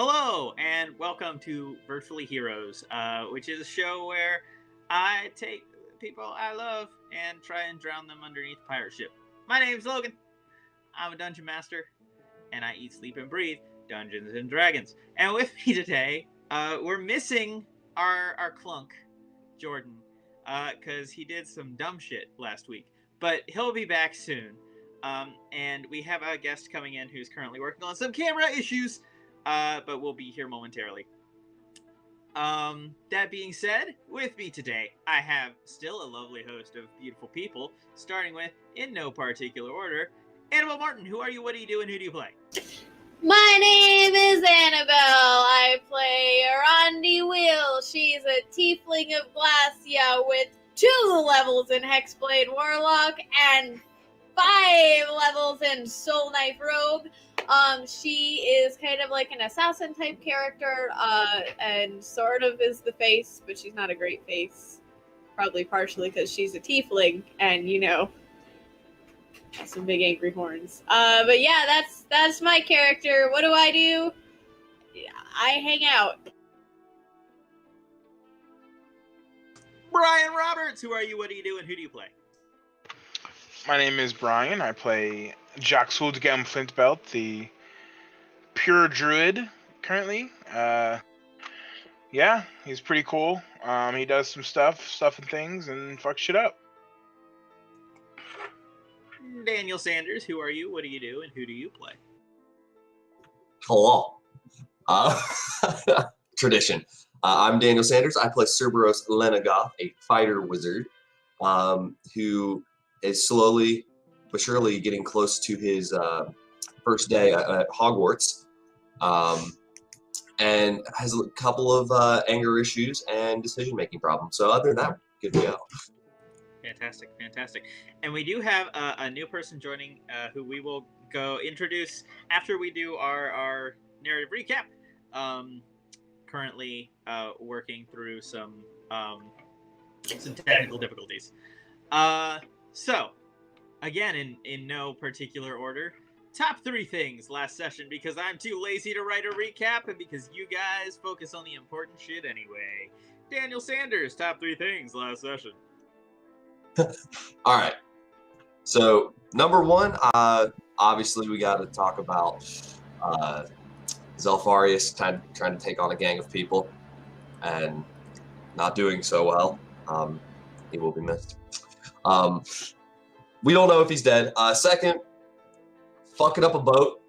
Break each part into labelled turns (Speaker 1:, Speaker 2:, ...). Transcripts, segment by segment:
Speaker 1: Hello, and welcome to Virtually Heroes, which is a show where I take people I love and try and drown them underneath a pirate ship. My name's Logan. I'm a dungeon master, and I eat, sleep, and breathe Dungeons and Dragons. And with me today, we're missing our clunk, Jordan, because he did some dumb shit last week. But he'll be back soon. And we have a guest coming in who's currently working on some camera issues. But we'll be here momentarily. That being said, with me today, I have still a lovely host of beautiful people, starting with, in no particular order, Annabelle Martin. Who are you, what do you do, and who do you play?
Speaker 2: My name is Annabelle. I play Rondi Wheel. She's a tiefling of Glacia with 2 levels in Hexblade Warlock and 5 levels in Soul Knife Rogue. She is kind of like an assassin type character, and sort of is the face, but she's not a great face. Probably partially because she's a tiefling, and some big angry horns. But yeah, that's my character. What do I do? I hang out.
Speaker 1: Brian Roberts. Who are you, what do you do, and who do you play?
Speaker 3: My name is Brian. I play Jaxwoldgem Flintbelt, the pure druid currently. Yeah, he's pretty cool. He does some stuff and things, and fucks shit up.
Speaker 1: Daniel Sanders. Who are you, what do you do, and who do you play?
Speaker 4: Hello. Tradition. I'm Daniel Sanders. I play Cerberus Lenagoth, a fighter wizard, who is slowly but surely getting close to his first day at Hogwarts, and has a couple of anger issues and decision-making problems. So other than that, good to go.
Speaker 1: Fantastic. And we do have a new person joining who we will go introduce after we do our narrative recap. Currently working through some technical difficulties. So, again, in no particular order, top 3 things last session, because I'm too lazy to write a recap and because you guys focus on the important shit anyway. Daniel Sanders, top 3 things last session.
Speaker 4: All right. So, number 1, obviously we got to talk about Zelfarius trying to take on a gang of people and not doing so well. He will be missed. We don't know if he's dead. Second, fucking up a boat.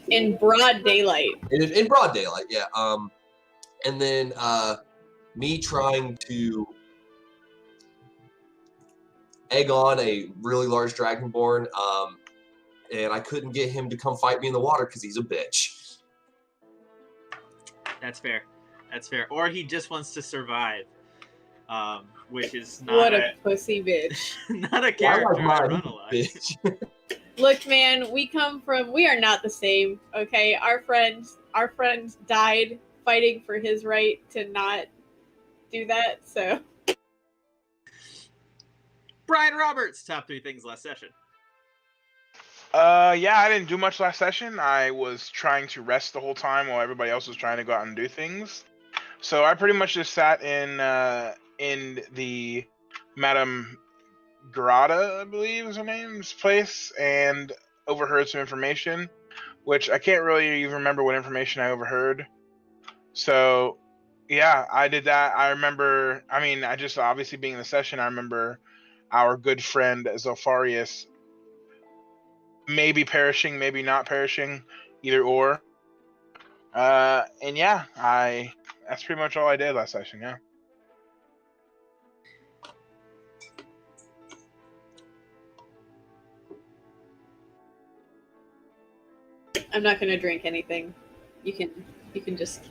Speaker 2: In broad daylight.
Speaker 4: In broad daylight, yeah. And then me trying to egg on a really large dragonborn, and I couldn't get him to come fight me in the water because he's a bitch.
Speaker 1: That's fair. Or he just wants to survive. Which is not
Speaker 2: what a pussy bitch.
Speaker 1: Not a character I run a lot.
Speaker 2: Look, man, we are not the same, okay? Our friend died fighting for his right to not do that, so.
Speaker 1: Brian Roberts, top 3 things last session.
Speaker 3: Yeah, I didn't do much last session. I was trying to rest the whole time while everybody else was trying to go out and do things. So I pretty much just sat in the Madame Grata, I believe is her name's place, and overheard some information, which I can't really even remember what information I overheard. So, yeah, I did that. I just obviously being in the session, I remember our good friend Zelfarius maybe perishing, maybe not perishing, either or. And yeah, that's pretty much all I did last session, yeah.
Speaker 2: I'm not gonna drink anything. You can just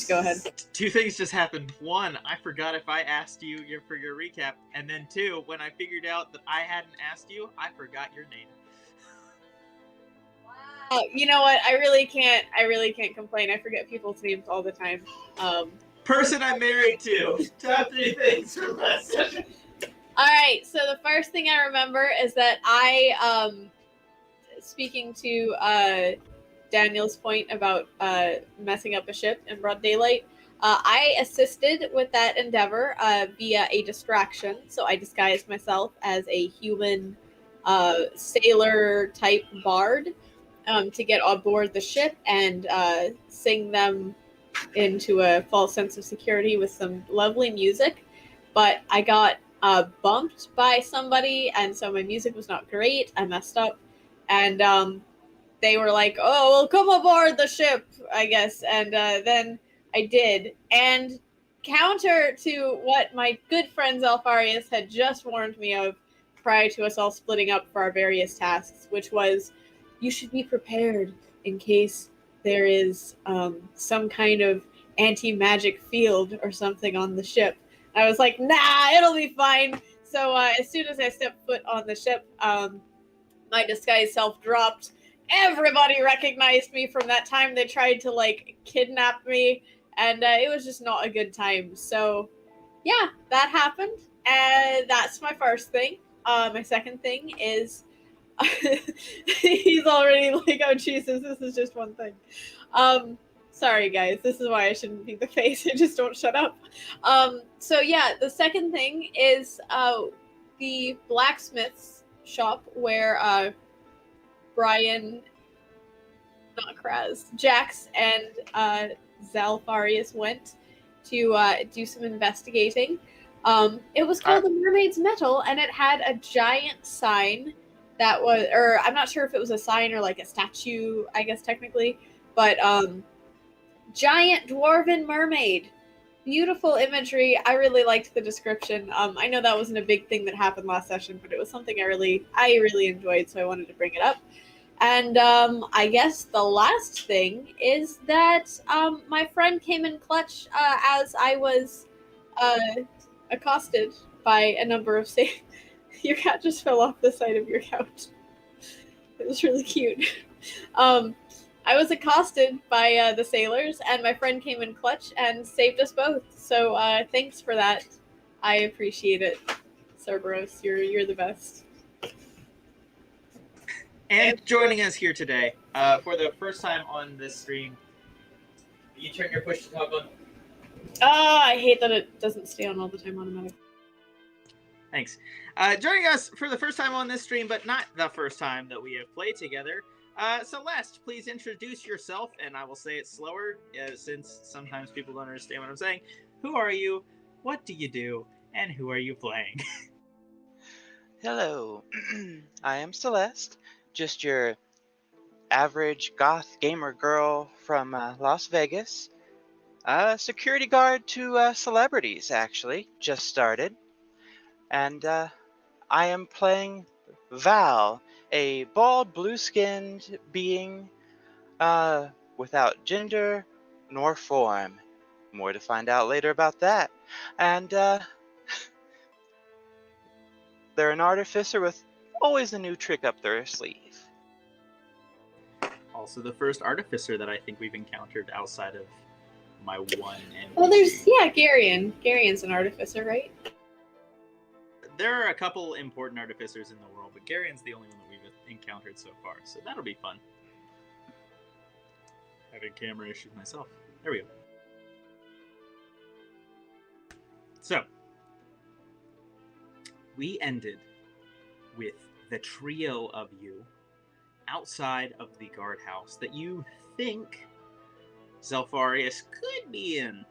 Speaker 2: go ahead.
Speaker 1: 2 things just happened. 1, I forgot if I asked you for your recap, and then 2, when I figured out that I hadn't asked you, I forgot your name.
Speaker 2: You know what? I really can't complain. I forget people's names all the time.
Speaker 1: Person I'm married to. Top 3 things from last session.
Speaker 2: All right. So the first thing I remember is that I speaking to Daniel's point about messing up a ship in broad daylight, I assisted with that endeavor via a distraction. So I disguised myself as a human sailor type bard to get on board the ship and sing them into a false sense of security with some lovely music. But I got bumped by somebody, and so my music was not great. I messed up, and they were like, "Oh, well, come aboard the ship," I guess, and then I did. And counter to what my good friend Zalfarius had just warned me of prior to us all splitting up for our various tasks, which was, you should be prepared in case there is some kind of anti-magic field or something on the ship. I was like, nah, it'll be fine. So as soon as I stepped foot on the ship, my disguise self dropped. Everybody recognized me from that time. They tried to like kidnap me, and it was just not a good time. So yeah, that happened, and that's my first thing. My second thing is he's already like, oh Jesus, this is just one thing. Sorry guys, this is why I shouldn't be the face. I just don't shut up. So yeah, the second thing is the blacksmith's shop where Brian, not Kraz, Jax and Zalfarius went to do some investigating. It was called the Mermaid's Metal, and it had a giant sign that was, or I'm not sure if it was a sign or like a statue, I guess technically, but giant dwarven mermaid. Beautiful imagery. I really liked the description. I know that wasn't a big thing that happened last session, but it was something I really enjoyed, so I wanted to bring it up. And I guess the last thing is that my friend came in clutch as I was accosted by a number of Your cat just fell off the side of your couch. It was really cute. I was accosted by the sailors, and my friend came in clutch and saved us both. So thanks for that. I appreciate it, Cerberus. You're the best.
Speaker 1: And joining us here today for the first time on this stream, you turn your push to talk on.
Speaker 2: I hate that it doesn't stay on all the time automatically.
Speaker 1: Thanks. Joining us for the first time on this stream, but not the first time that we have played together, Celeste, please introduce yourself, and I will say it slower, since sometimes people don't understand what I'm saying. Who are you? What do you do? And who are you playing?
Speaker 5: Hello, I am Celeste, just your average goth gamer girl from Las Vegas. Security guard to celebrities, actually, just started. And I am playing Val, a bald, blue-skinned being without gender nor form. More to find out later about that. And they're an artificer with always a new trick up their sleeve.
Speaker 1: Also the first artificer that I think we've encountered outside of my one NPC.
Speaker 2: Well, there's, Garion. Garion's an artificer, right?
Speaker 1: There are a couple important artificers in the world, but Garion's the only one that we've encountered so far, so that'll be fun. Having camera issues myself. There we go. So, we ended with the trio of you outside of the guardhouse that you think Zalfarius could be in.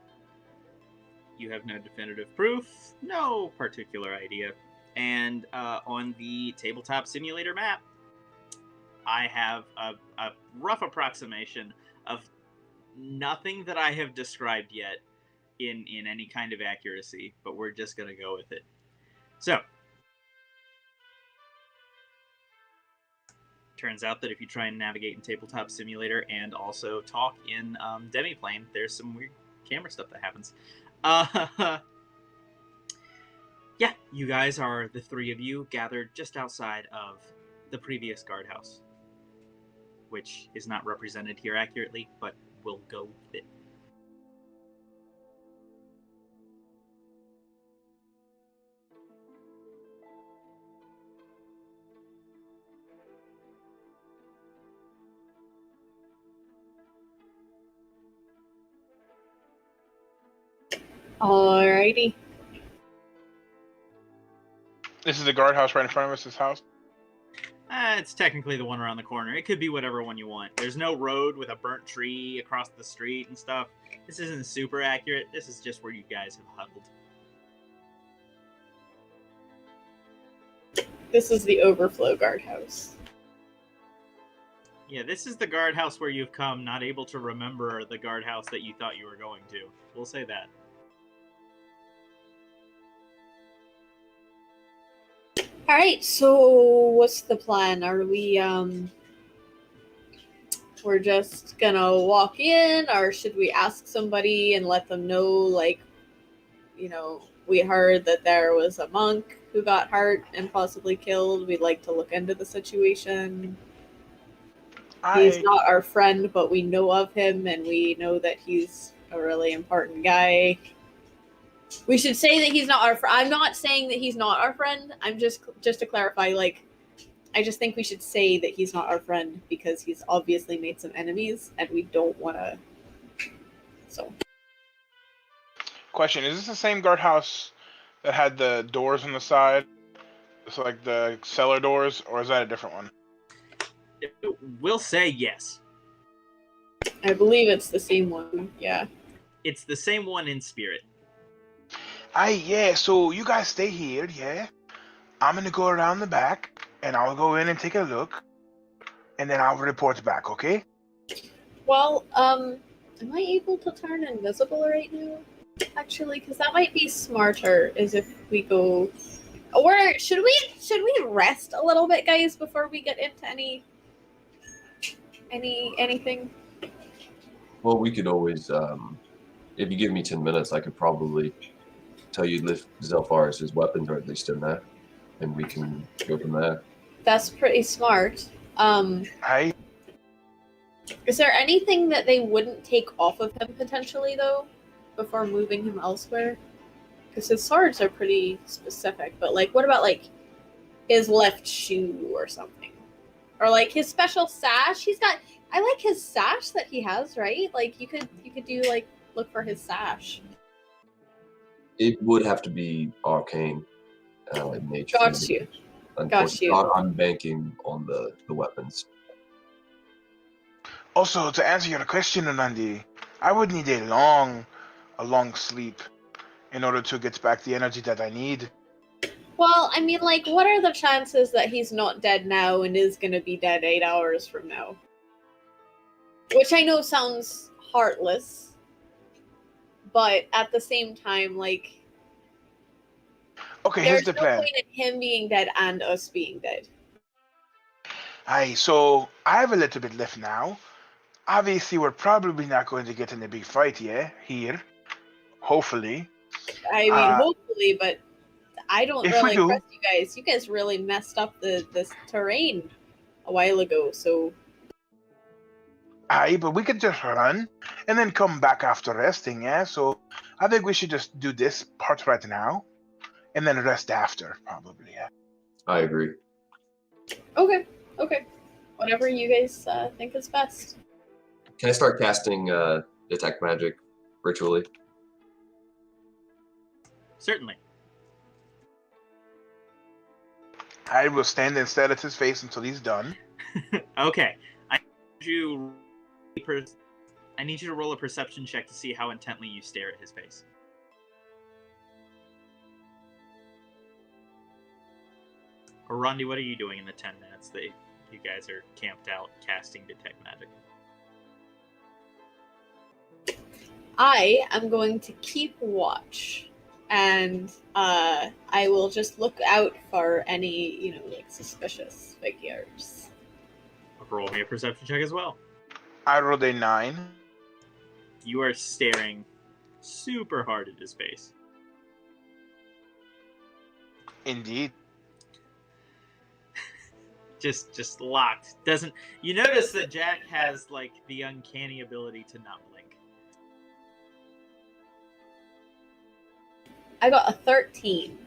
Speaker 1: You have no definitive proof, no particular idea. And on the tabletop simulator map, I have a rough approximation of nothing that I have described yet in any kind of accuracy, but we're just going to go with it. So, turns out that if you try and navigate in Tabletop Simulator and also talk in Demiplane, there's some weird camera stuff that happens. Yeah, you guys are the three of you gathered just outside of the previous guardhouse, which is not represented here accurately, but we'll go with it.
Speaker 2: Alrighty.
Speaker 3: This is the guardhouse right in front of us. This house.
Speaker 1: It's technically the one around the corner. It could be whatever one you want. There's no road with a burnt tree across the street and stuff. This isn't super accurate. This is just where you guys have huddled.
Speaker 2: This is the overflow guardhouse.
Speaker 1: Yeah, this is the guardhouse where you've come, not able to remember the guardhouse that you thought you were going to. We'll say that.
Speaker 2: Alright, so what's the plan? Are we, we're just gonna walk in, or should we ask somebody and let them know, like, you know, we heard that there was a monk who got hurt and possibly killed. We'd like to look into the situation. He's not our friend, but we know of him, and we know that he's a really important guy. We should say that he's not our friend. I'm not saying that he's not our friend. I'm just to clarify, like, I just think we should say that he's not our friend because he's obviously made some enemies, and we don't want to. So.
Speaker 3: Question: Is this the same guardhouse that had the doors on the side? So like the cellar doors, or is that a different one?
Speaker 1: We'll say yes.
Speaker 2: I believe it's the same one. Yeah.
Speaker 1: It's the same one in spirit.
Speaker 3: Yeah, so you guys stay here, yeah? I'm gonna go around the back, and I'll go in and take a look, and then I'll report back, okay?
Speaker 2: Well, am I able to turn invisible right now? Actually, because that might be smarter, is if we go... Or should we rest a little bit, guys, before we get into anything?
Speaker 4: Well, we could always, if you give me 10 minutes, I could probably tell you lift Zelfaris' weapons, or at least in there, and we can go from there.
Speaker 2: That's pretty smart.
Speaker 3: Hi.
Speaker 2: Is there anything that they wouldn't take off of him potentially, though, before moving him elsewhere? Because his swords are pretty specific, but, like, what about, like, his left shoe or something? Or, like, his special sash? I like his sash that he has, right? Like, you could do, like, look for his sash.
Speaker 4: It would have to be arcane in nature.
Speaker 2: Got you.
Speaker 3: I'm
Speaker 4: banking on the weapons.
Speaker 3: Also, to answer your question, Anandi, I would need a long sleep in order to get back the energy that I need.
Speaker 2: Well, I mean, like, what are the chances that he's not dead now and is going to be dead 8 hours from now? Which I know sounds heartless, but at the same time, like...
Speaker 3: Okay, here's the plan.
Speaker 2: There's no point in him being dead and us being dead.
Speaker 3: So I have a little bit left now. Obviously, we're probably not going to get in a big fight here. Hopefully.
Speaker 2: I mean, hopefully, but I don't really trust you guys. You guys really messed up this terrain a while ago, so...
Speaker 3: But we could just run and then come back after resting, yeah? So I think we should just do this part right now and then rest after, probably, yeah.
Speaker 4: I agree.
Speaker 2: Okay. Whatever you guys think is best.
Speaker 4: Can I start casting detect magic ritually?
Speaker 1: Certainly.
Speaker 3: I will stand and stare at his face until he's done.
Speaker 1: Okay. I need you to roll a perception check to see how intently you stare at his face. Or Rondi, what are you doing in the 10 minutes that you guys are camped out casting detect magic?
Speaker 2: I am going to keep watch, and I will just look out for any, like, suspicious figures.
Speaker 1: Roll me a perception check as well.
Speaker 3: I rolled a 9.
Speaker 1: You are staring super hard at his face.
Speaker 3: Indeed.
Speaker 1: Just locked. You notice that Jack has, like, the uncanny ability to not blink.
Speaker 2: I got a 13.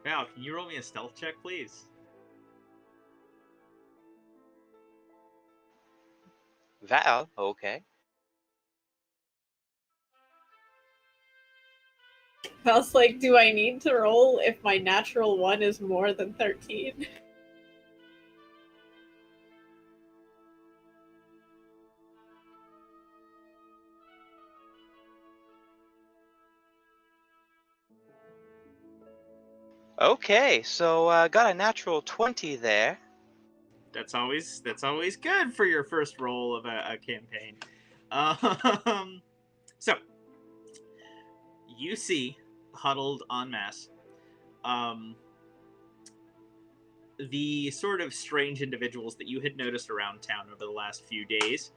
Speaker 1: Val, can you roll me a stealth check, please?
Speaker 5: Val, okay.
Speaker 2: I was like, do I need to roll if my natural 1 is more than 13?
Speaker 5: Okay, so got a natural 20 there.
Speaker 1: That's always good for your first roll of a campaign. So you see huddled en masse the sort of strange individuals that you had noticed around town over the last few days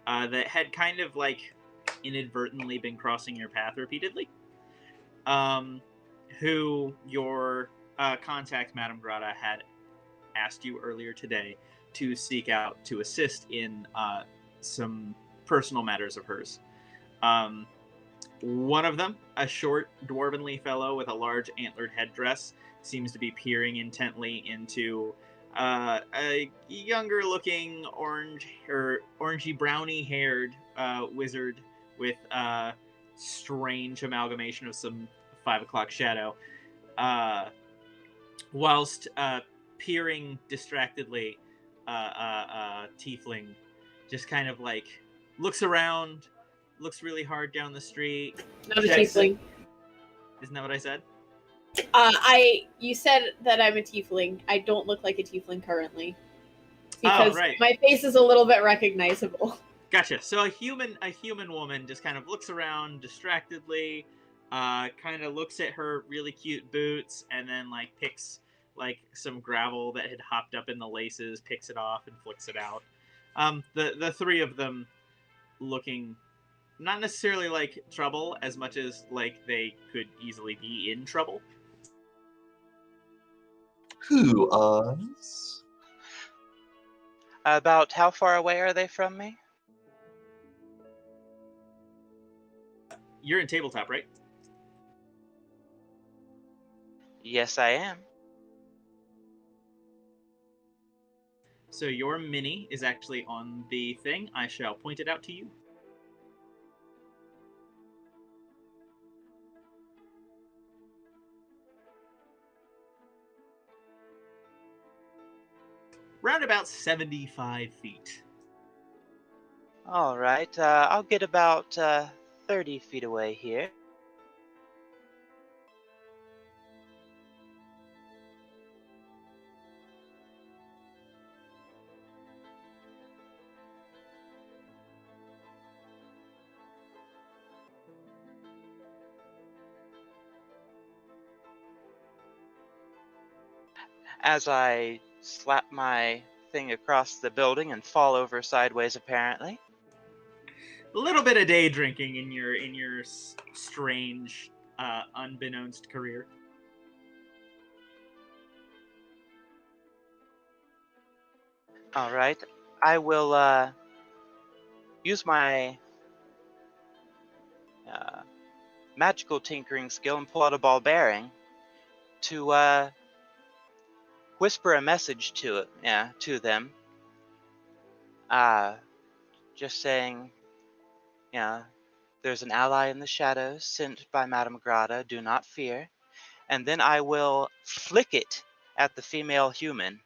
Speaker 1: that had kind of like inadvertently been crossing your path repeatedly. Who your contact, Madame Grata, had asked you earlier today to seek out to assist in some personal matters of hers. One of them, a short, dwarvenly fellow with a large antlered headdress, seems to be peering intently into a younger-looking orangey brownie-haired wizard with a strange amalgamation of some 5 o'clock shadow, whilst peering distractedly, tiefling just kind of like looks around, looks really hard down the street.
Speaker 2: Not a tiefling.
Speaker 1: Isn't that what I said?
Speaker 2: You said that I'm a tiefling. I don't look like a tiefling currently. Because
Speaker 1: right.
Speaker 2: my face is a little bit recognizable.
Speaker 1: Gotcha. So a human woman just kind of looks around distractedly, kind of looks at her really cute boots, and then like picks like some gravel that had hopped up in the laces, picks it off and flicks it out. The three of them looking not necessarily like trouble as much as like they could easily be in trouble.
Speaker 4: Who us?
Speaker 5: About how far away are they from me?
Speaker 1: You're in tabletop, right?
Speaker 5: Yes, I am.
Speaker 1: So your mini is actually on the thing. I shall point it out to you. Round about 75 feet.
Speaker 5: All right, I'll get about 30 feet away here. As I slap my thing across the building and fall over sideways, apparently.
Speaker 1: A little bit of day drinking in your strange, unbeknownst career.
Speaker 5: All right, I will use my magical tinkering skill and pull out a ball bearing to whisper a message to them. Just saying, there's an ally in the shadows sent by Madame Grata, do not fear. And then I will flick it at the female human.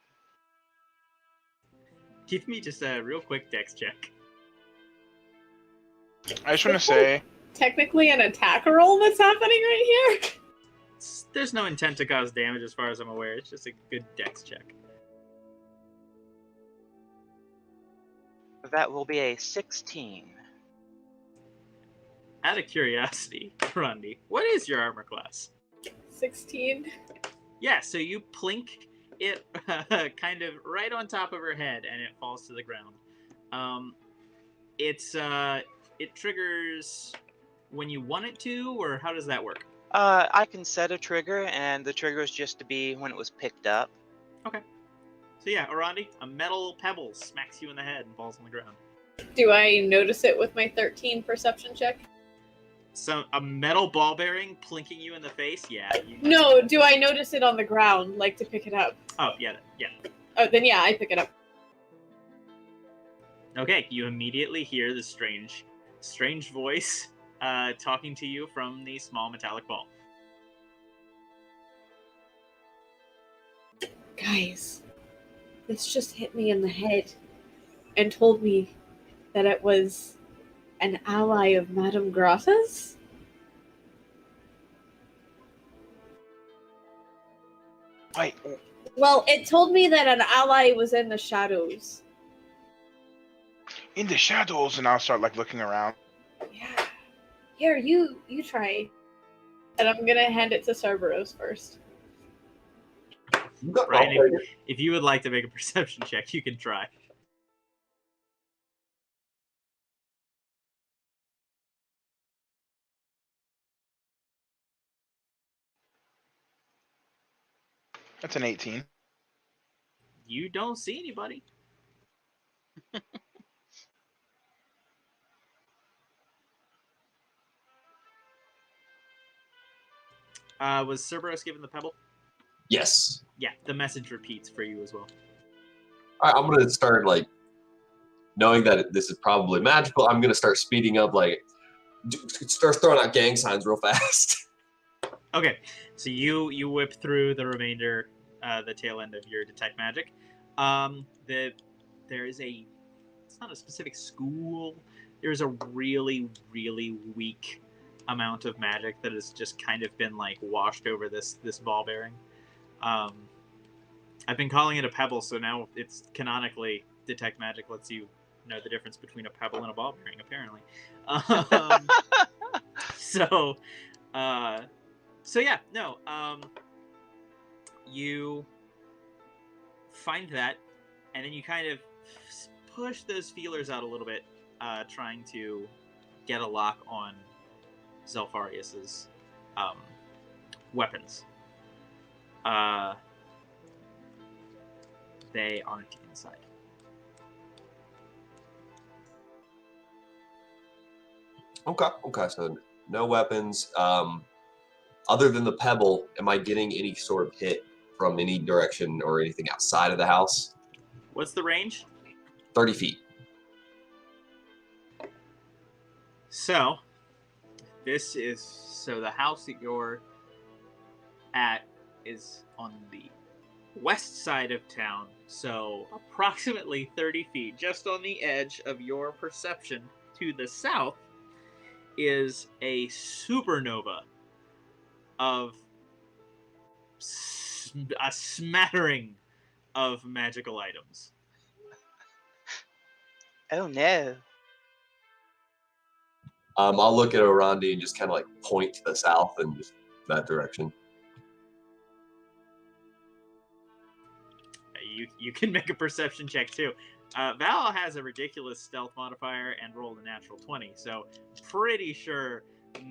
Speaker 1: Give me just a real quick dex check.
Speaker 3: I just want to say,
Speaker 2: Technically an attack roll that's happening right here.
Speaker 1: There's no intent to cause damage as far as I'm aware. It's just a good dex check.
Speaker 5: That will be a 16.
Speaker 1: Out of curiosity, Grundy, what is your armor class?
Speaker 2: 16.
Speaker 1: Yeah, so you plink it kind of right on top of her head, and it falls to the ground. It triggers when you want it to, or how does that work?
Speaker 5: I can set a trigger, and the trigger is just to be when it was picked up.
Speaker 1: Okay. So yeah, Orandi, a metal pebble smacks you in the head and falls on the ground.
Speaker 2: Do I notice it with my 13 perception check?
Speaker 1: So a metal ball bearing plinking you in the face? Yeah.
Speaker 2: No, do I notice it on the ground, like to pick it up?
Speaker 1: Oh, yeah.
Speaker 2: Oh, then yeah, I pick it up.
Speaker 1: Okay, you immediately hear the strange voice talking to you from the small metallic ball.
Speaker 2: Guys, this just hit me in the head and told me that it was an ally of Madame Grata's?
Speaker 3: Wait,
Speaker 2: Well, it told me that an ally was in the shadows.
Speaker 3: in the shadows, and I'll start like looking around.
Speaker 2: Yeah. Here, you try. And I'm gonna hand it to Cerberus first.
Speaker 1: Brian, if you would like to make a perception check, you can try.
Speaker 3: That's an 18.
Speaker 1: You don't see anybody. Was Cerberus given the pebble?
Speaker 4: Yes.
Speaker 1: Yeah, the message repeats for you as well.
Speaker 4: I'm gonna start like knowing that this is probably magical. I'm gonna start speeding up, like start throwing out gang signs real fast.
Speaker 1: Okay, so you whip through the remainder, the tail end of your detect magic. There is it's not a specific school. There's a really, really weak amount of magic that has just kind of been like washed over this ball bearing. I've been calling it a pebble, so now it's canonically detect magic lets you know the difference between a pebble and a ball bearing, apparently. So yeah, no. You find that, and then you kind of push those feelers out a little bit, trying to get a lock on Zelfarius's weapons. They aren't inside.
Speaker 4: Okay, so no weapons. Other than the pebble, am I getting any sort of hit from any direction or anything outside of the house?
Speaker 1: What's the range?
Speaker 4: 30 feet.
Speaker 1: So, the house that you're at is on the west side of town, so approximately 30 feet, just on the edge of your perception to the south, is a supernova of a smattering of magical items.
Speaker 5: Oh no.
Speaker 4: I'll look at Orandi and just kind of like point to the south and just that direction.
Speaker 1: You can make a perception check too. Val has a ridiculous stealth modifier and rolled a natural 20, so pretty sure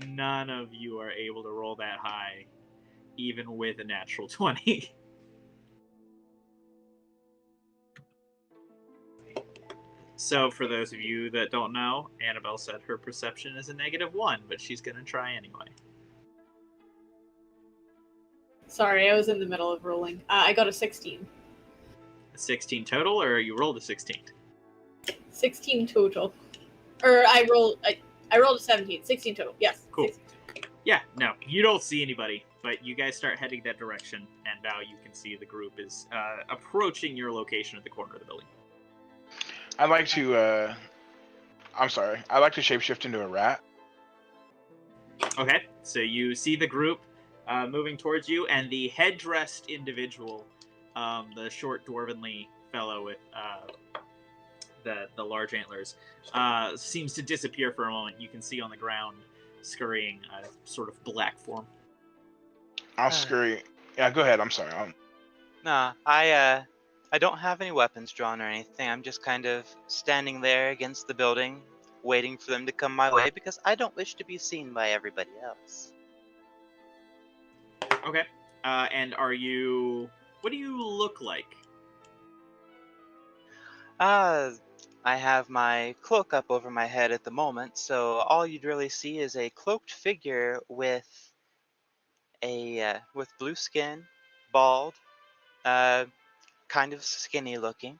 Speaker 1: none of you are able to roll that high, even with a natural 20. So for those of you that don't know, Annabelle said her perception is a -1, but she's going to try anyway.
Speaker 2: Sorry, I was in the middle of rolling. I got a 16.
Speaker 1: A 16 total, or you rolled a 16?
Speaker 2: 16 total. Or I rolled a 17. 16 total. Yes.
Speaker 1: Cool.
Speaker 2: 16.
Speaker 1: Yeah, no, you don't see anybody, but you guys start heading that direction, and now you can see the group is approaching your location at the corner of the building.
Speaker 3: I'd like to shapeshift into a rat.
Speaker 1: Okay, so you see the group moving towards you, and the head-dressed individual, the short dwarvenly fellow with the large antlers, seems to disappear for a moment. You can see on the ground scurrying a sort of black form.
Speaker 3: I'll scurry. Yeah, go ahead. I'm sorry.
Speaker 5: Nah, I don't have any weapons drawn or anything. I'm just kind of standing there against the building, waiting for them to come my way because I don't wish to be seen by everybody else.
Speaker 1: Okay, and what do you look like?
Speaker 5: I have my cloak up over my head at the moment, so all you'd really see is a cloaked figure with blue skin, bald, kind of skinny looking.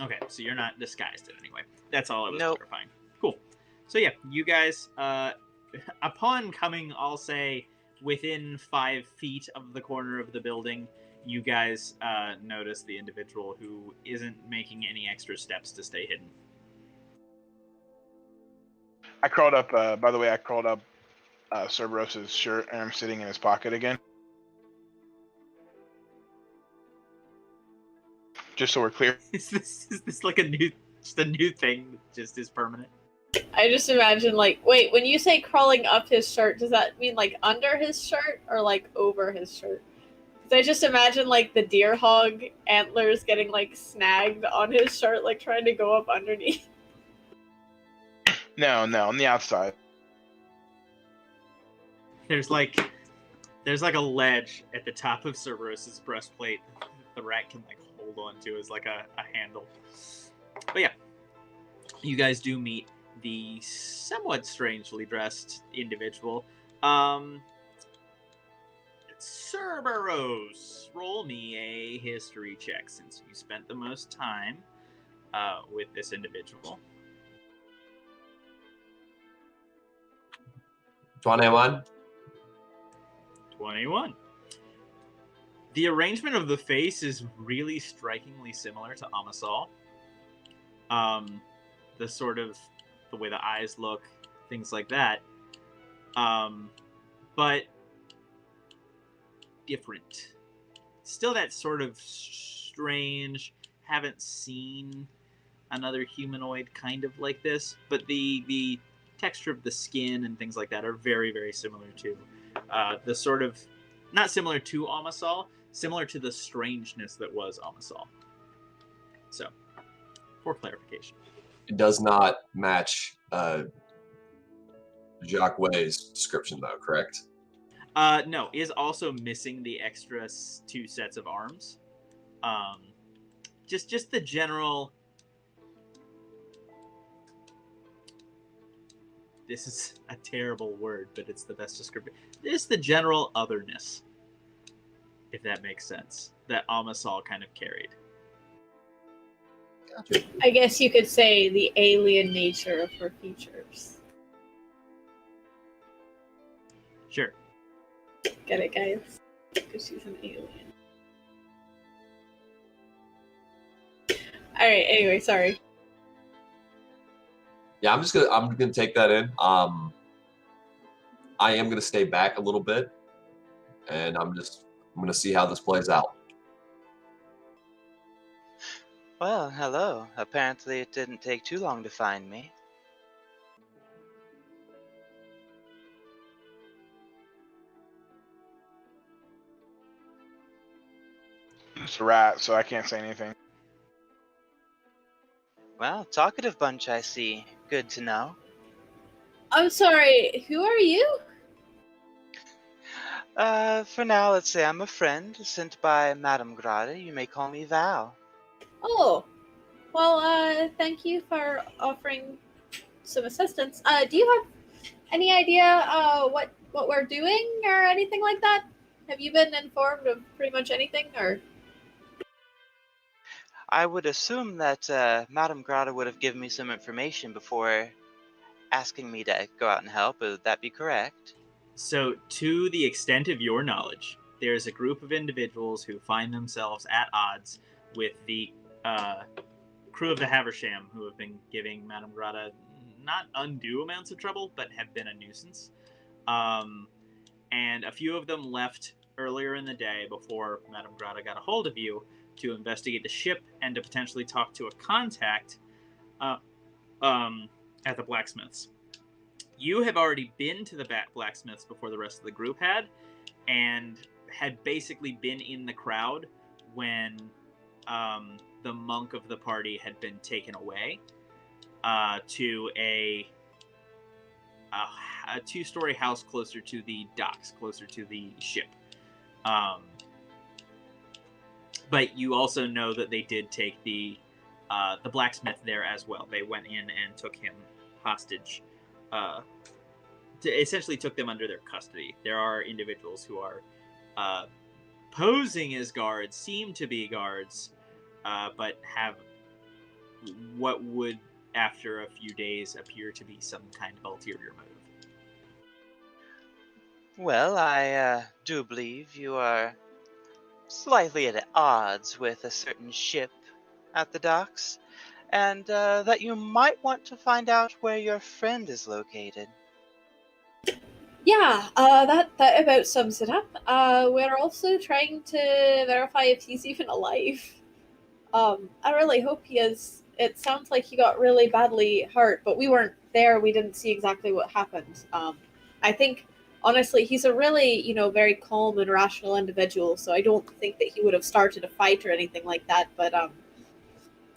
Speaker 1: Okay, so you're not disguised in any way. That's all I was
Speaker 5: Nope.
Speaker 1: clarifying. Cool. So yeah, you guys, upon coming, I'll say, within 5 feet of the corner of the building, you guys notice the individual who isn't making any extra steps to stay hidden.
Speaker 3: I crawled up. By the way, I crawled up Cerberus's shirt, and I'm sitting in his pocket again. Just so we're clear.
Speaker 1: Is this like a new thing that just is permanent?
Speaker 2: I just imagine, like, wait, when you say crawling up his shirt, does that mean, like, under his shirt or, like, over his shirt? Because I just imagine, like, the deer hog antlers getting, like, snagged on his shirt, like, trying to go up underneath.
Speaker 3: No, on the outside.
Speaker 1: There's like a ledge at the top of Cerberus's breastplate that the rat can, like, hold on to as, like, a handle. But yeah, you guys do meet the somewhat strangely dressed individual. Cerberus, roll me a history check since you spent the most time with this individual.
Speaker 4: 21.
Speaker 1: 21. The arrangement of the face is really strikingly similar to Amasal. The sort of the way the eyes look, things like that. But different. Still that sort of strange, haven't seen another humanoid kind of like this, but the texture of the skin and things like that are very, very similar to the sort of, not similar to Amasal, similar to the strangeness that was Amasal. So, for clarification.
Speaker 4: It does not match Jacques Way's description, though, correct?
Speaker 1: No, is also missing the extra 2 sets of arms. Just the general. This is a terrible word, but it's the best description. Just the general otherness, if that makes sense, that Amasal kind of carried.
Speaker 4: Gotcha.
Speaker 2: I guess you could say the alien nature of her features.
Speaker 1: Sure.
Speaker 2: Get it, guys? Because she's an alien. Alright, anyway, sorry.
Speaker 4: Yeah, I'm gonna take that in. I am gonna stay back a little bit, and I'm gonna see how this plays out.
Speaker 5: Well, hello. Apparently it didn't take too long to find me.
Speaker 3: It's a rat, so I can't say anything.
Speaker 5: Well, talkative bunch I see. Good to know.
Speaker 2: I'm sorry, who are you?
Speaker 5: For now, let's say I'm a friend sent by Madame Grade. You may call me Val.
Speaker 2: Oh, well, thank you for offering some assistance. Do you have any idea what we're doing or anything like that? Have you been informed of pretty much anything, or?
Speaker 5: I would assume that Madame Grade would have given me some information before asking me to go out and help. Would that be correct?
Speaker 1: So, to the extent of your knowledge, there's a group of individuals who find themselves at odds with the crew of the Haversham, who have been giving Madame Grade not undue amounts of trouble, but have been a nuisance. And a few of them left earlier in the day before Madame Grade got a hold of you to investigate the ship and to potentially talk to a contact at the blacksmiths. You have already been to the blacksmiths before the rest of the group had, and had basically been in the crowd when the monk of the party had been taken away to a 2-story house closer to the docks, closer to the ship. But you also know that they did take the blacksmith there as well. They went in and took him hostage. Essentially took them under their custody. There are individuals who are posing as guards, seem to be guards, but have what would, after a few days, appear to be some kind of ulterior motive.
Speaker 5: Well, I do believe you are slightly at odds with a certain ship at the docks, and that you might want to find out where your friend is located.
Speaker 2: Yeah, that about sums it up. We're also trying to verify if he's even alive. I really hope he is. It sounds like he got really badly hurt, but we weren't there. We didn't see exactly what happened. I think, honestly, he's a really, very calm and rational individual, so I don't think that he would have started a fight or anything like that. But,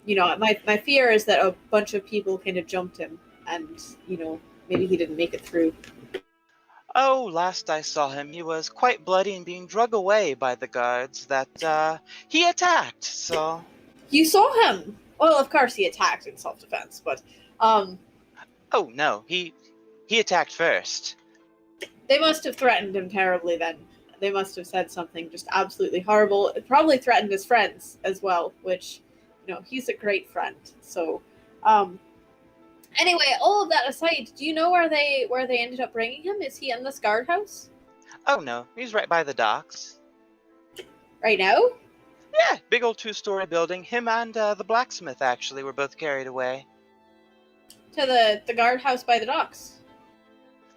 Speaker 2: my fear is that a bunch of people kind of jumped him, and, maybe he didn't make it through.
Speaker 5: Oh, last I saw him, he was quite bloody and being drug away by the guards that he attacked, so.
Speaker 2: You saw him! Well, of course he attacked in self-defense, but,
Speaker 5: Oh, no, he attacked first.
Speaker 2: they must have threatened him terribly then. They must have said something just absolutely horrible. It probably threatened his friends as well, which, he's a great friend. So, anyway, all of that aside, do you know where they ended up bringing him? Is he in this guardhouse
Speaker 5: Oh, no, he's right by the docks.
Speaker 2: right now?
Speaker 5: Yeah, big old 2-story building. Him and the blacksmith, actually, were both carried away.
Speaker 2: To the guardhouse by the docks?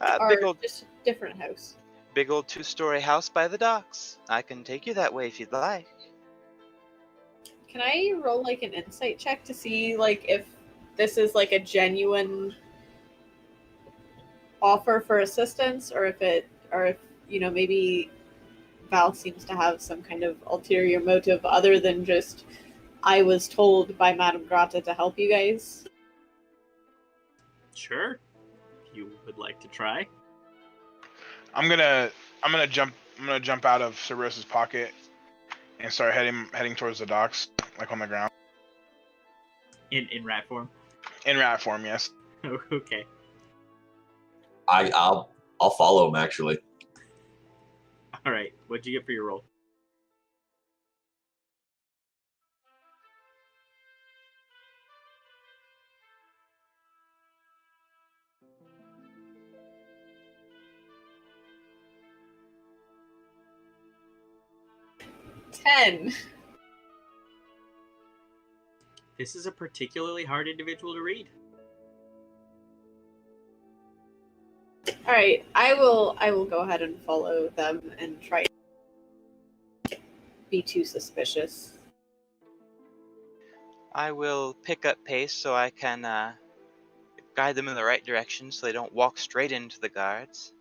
Speaker 2: Or
Speaker 5: Big old
Speaker 2: just a different house?
Speaker 5: 2-story house by the docks. I can take you that way if you'd like.
Speaker 2: Can I roll like an insight check to see like if this is like a genuine offer for assistance, or if maybe Val seems to have some kind of ulterior motive other than just I was told by Madame Grata to help you guys.
Speaker 1: Sure. If you would like to try.
Speaker 3: I'm gonna jump out of Cerberus's pocket and start heading towards the docks, like on the ground.
Speaker 1: In rat form.
Speaker 3: In rat form, yes.
Speaker 1: Okay.
Speaker 4: I'll follow him actually.
Speaker 1: All right. What'd you get for your roll?
Speaker 2: $10.
Speaker 1: This is a particularly hard individual to read.
Speaker 2: All right, I will go ahead and follow them and try to be too suspicious.
Speaker 5: I will pick up pace so I can guide them in the right direction so they don't walk straight into the guards.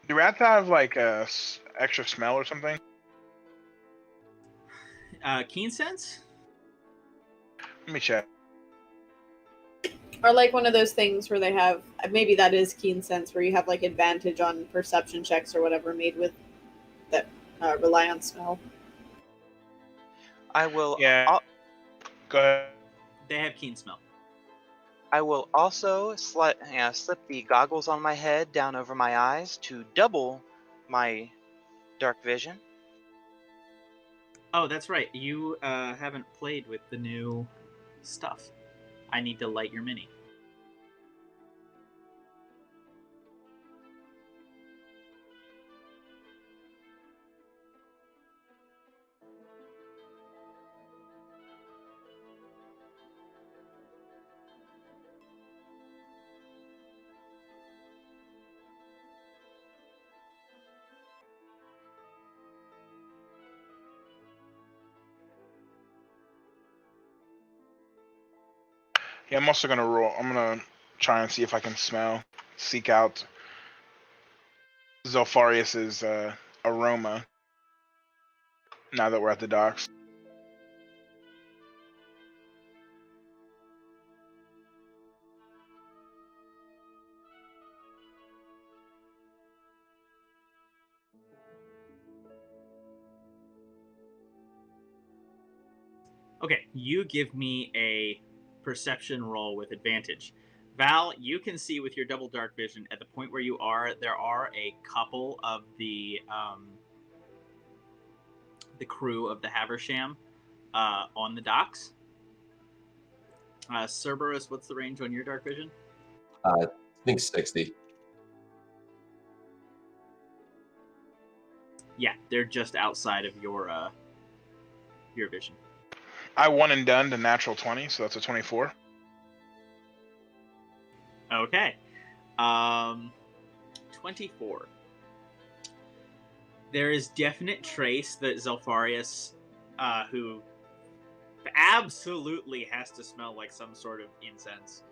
Speaker 3: Do rats have like a extra smell or something?
Speaker 1: Keen sense?
Speaker 3: Let me check.
Speaker 2: Or like one of those things where they have, maybe that is keen sense, where you have like advantage on perception checks or whatever made with that rely on smell.
Speaker 5: I will.
Speaker 3: Yeah. Go ahead.
Speaker 1: They have keen smell.
Speaker 5: I will also slip the goggles on my head down over my eyes to double my dark vision.
Speaker 1: Oh, that's right. You haven't played with the new stuff. I need to light your mini.
Speaker 3: Yeah, I'm also gonna roll. I'm gonna try and see if I can seek out Zolfarius's aroma. Now that we're at the docks.
Speaker 1: Okay, you give me a perception roll with advantage. Val, you can see with your double dark vision at the point where you are, there are a couple of the crew of the Haversham on the docks. Cerberus, what's the range on your dark vision?
Speaker 4: I think 60.
Speaker 1: Yeah, they're just outside of your vision.
Speaker 3: I won and done the natural 20, so that's a 24.
Speaker 1: Okay. 24. There is definite trace that Zelfarius, who absolutely has to smell like some sort of incense,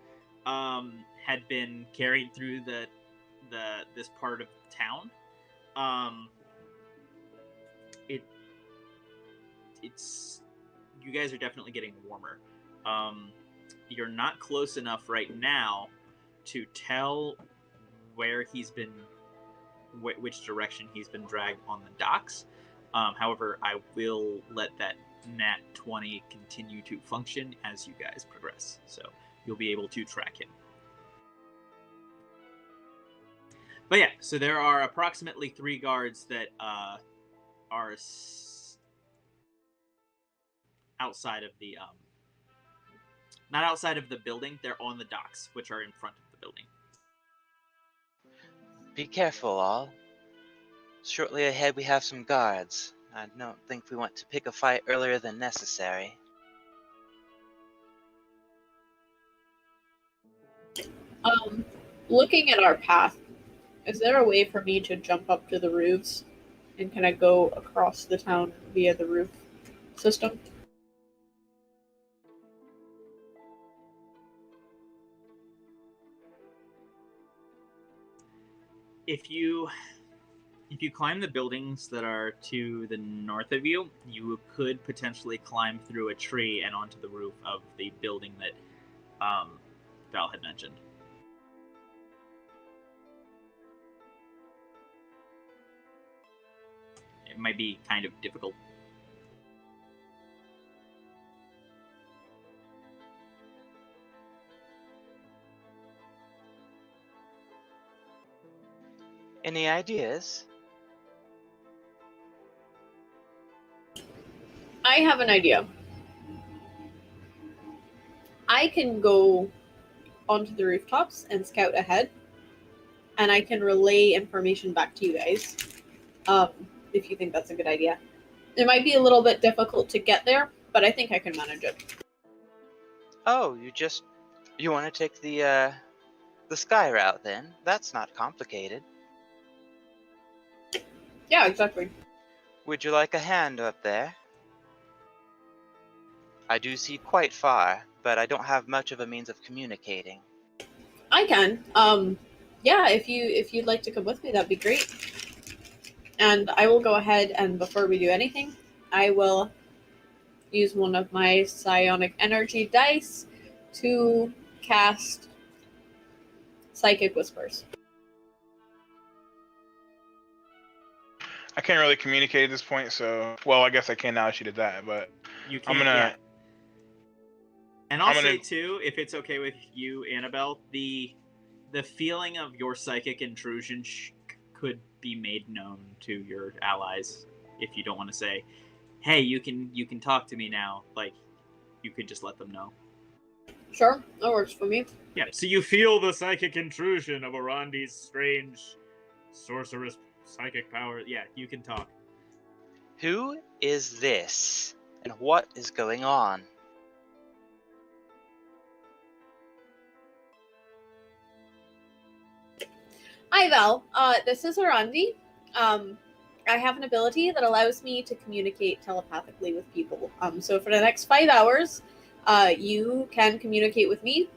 Speaker 1: had been carried through this part of town. It's you guys are definitely getting warmer. You're not close enough right now to tell where he's been, which direction he's been dragged on the docks. However, I will let that nat 20 continue to function as you guys progress, so you'll be able to track him. But yeah, so there are approximately 3 guards that are outside of the not outside of the building. They're on the docks, which are in front of the building.
Speaker 5: Be careful, all. Shortly ahead, we have some guards. I don't think we want to pick a fight earlier than necessary.
Speaker 2: Looking at our path, is there a way for me to jump up to the roofs and can I go across the town via the roof system?
Speaker 1: If you climb the buildings that are to the north of you, you could potentially climb through a tree and onto the roof of the building that Val had mentioned. It might be kind of difficult.
Speaker 5: Any ideas?
Speaker 2: I have an idea. I can go onto the rooftops and scout ahead, and I can relay information back to you guys, if you think that's a good idea. It might be a little bit difficult to get there, but I think I can manage it.
Speaker 5: Oh, you want to take the sky route then? That's not complicated.
Speaker 2: Yeah, exactly.
Speaker 5: Would you like a hand up there? I do see quite far, but I don't have much of a means of communicating.
Speaker 2: I can. Yeah, if you'd like to come with me, that'd be great. And I will go ahead and before we do anything, I will use one of my psionic energy dice to cast Psychic Whispers.
Speaker 3: I can't really communicate at this point, so well, I guess I can now. She did that, but
Speaker 1: You can't.
Speaker 3: I'm gonna.
Speaker 1: Yeah. And I'll
Speaker 3: I'm gonna-
Speaker 1: say too, if it's okay with you, Annabelle, the feeling of your psychic intrusion could be made known to your allies. If you don't want to say, "Hey, you can talk to me now," like you could just let them know.
Speaker 2: Sure, that works for me.
Speaker 1: Yeah. So you feel the psychic intrusion of Arandi's strange sorceress psychic power. Yeah, you can talk.
Speaker 5: Who is this? And what is going on?
Speaker 2: Hi, Val. This is Arandi. I have an ability that allows me to communicate telepathically with people. So for the next 5 hours, you can communicate with me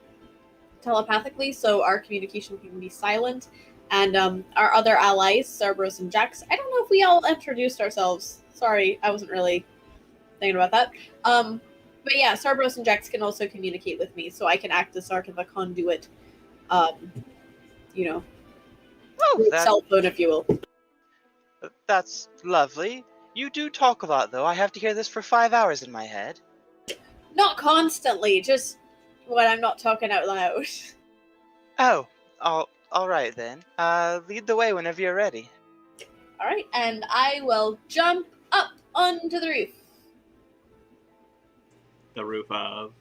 Speaker 2: telepathically, so our communication can be silent. And our other allies, Cerberus and Jax, I don't know if we all introduced ourselves. Sorry, I wasn't really thinking about that. But yeah, Cerberus and Jax can also communicate with me, so I can act as sort of a conduit, cell phone, if you will.
Speaker 5: That's lovely. You do talk a lot, though. I have to hear this for 5 hours in my head.
Speaker 2: Not constantly, just when I'm not talking out loud.
Speaker 5: Oh, all right then. Lead the way whenever you're ready.
Speaker 2: All right, and I will jump up onto the roof.
Speaker 1: The roof of.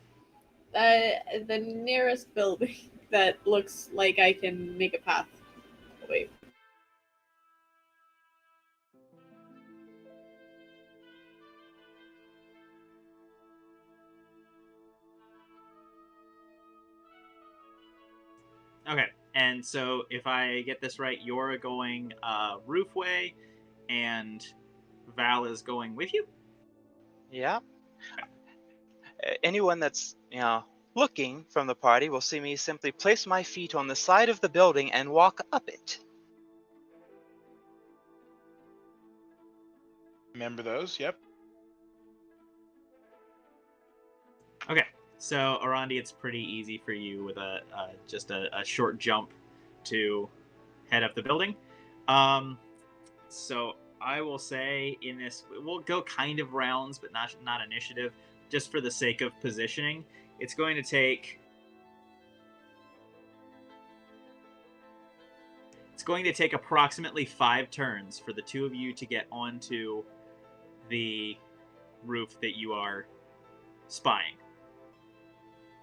Speaker 2: The nearest building that looks like I can make a path. Wait.
Speaker 1: Okay, and so if I get this right, you're going roofway, and Val is going with you?
Speaker 5: Yeah. Anyone that's, looking from the party will see me simply place my feet on the side of the building and walk up it.
Speaker 3: Remember those? Yep.
Speaker 1: Okay, so Arandi, it's pretty easy for you with just a short jump to head up the building. So I will say in this, we'll go kind of rounds, but not initiative, just for the sake of positioning. It's going to take approximately 5 turns for the two of you to get onto the roof that you are spying.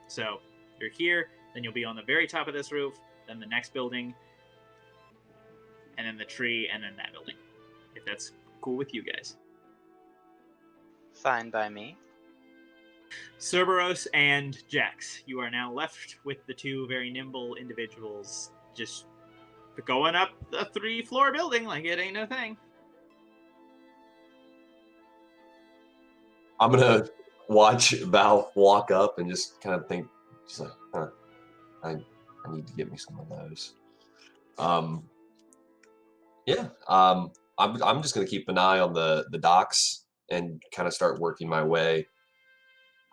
Speaker 1: So you're here, then you'll be on the very top of this roof, then the next building, and then the tree, and then that building. If that's cool with you guys.
Speaker 5: Fine by me.
Speaker 1: Cerberus and Jax, you are now left with the two very nimble individuals just going up a 3-floor building like it ain't no thing.
Speaker 4: I'm gonna watch Val walk up and just kind of think, just like, I need to get me some of those. I'm just gonna keep an eye on the docks and kind of start working my way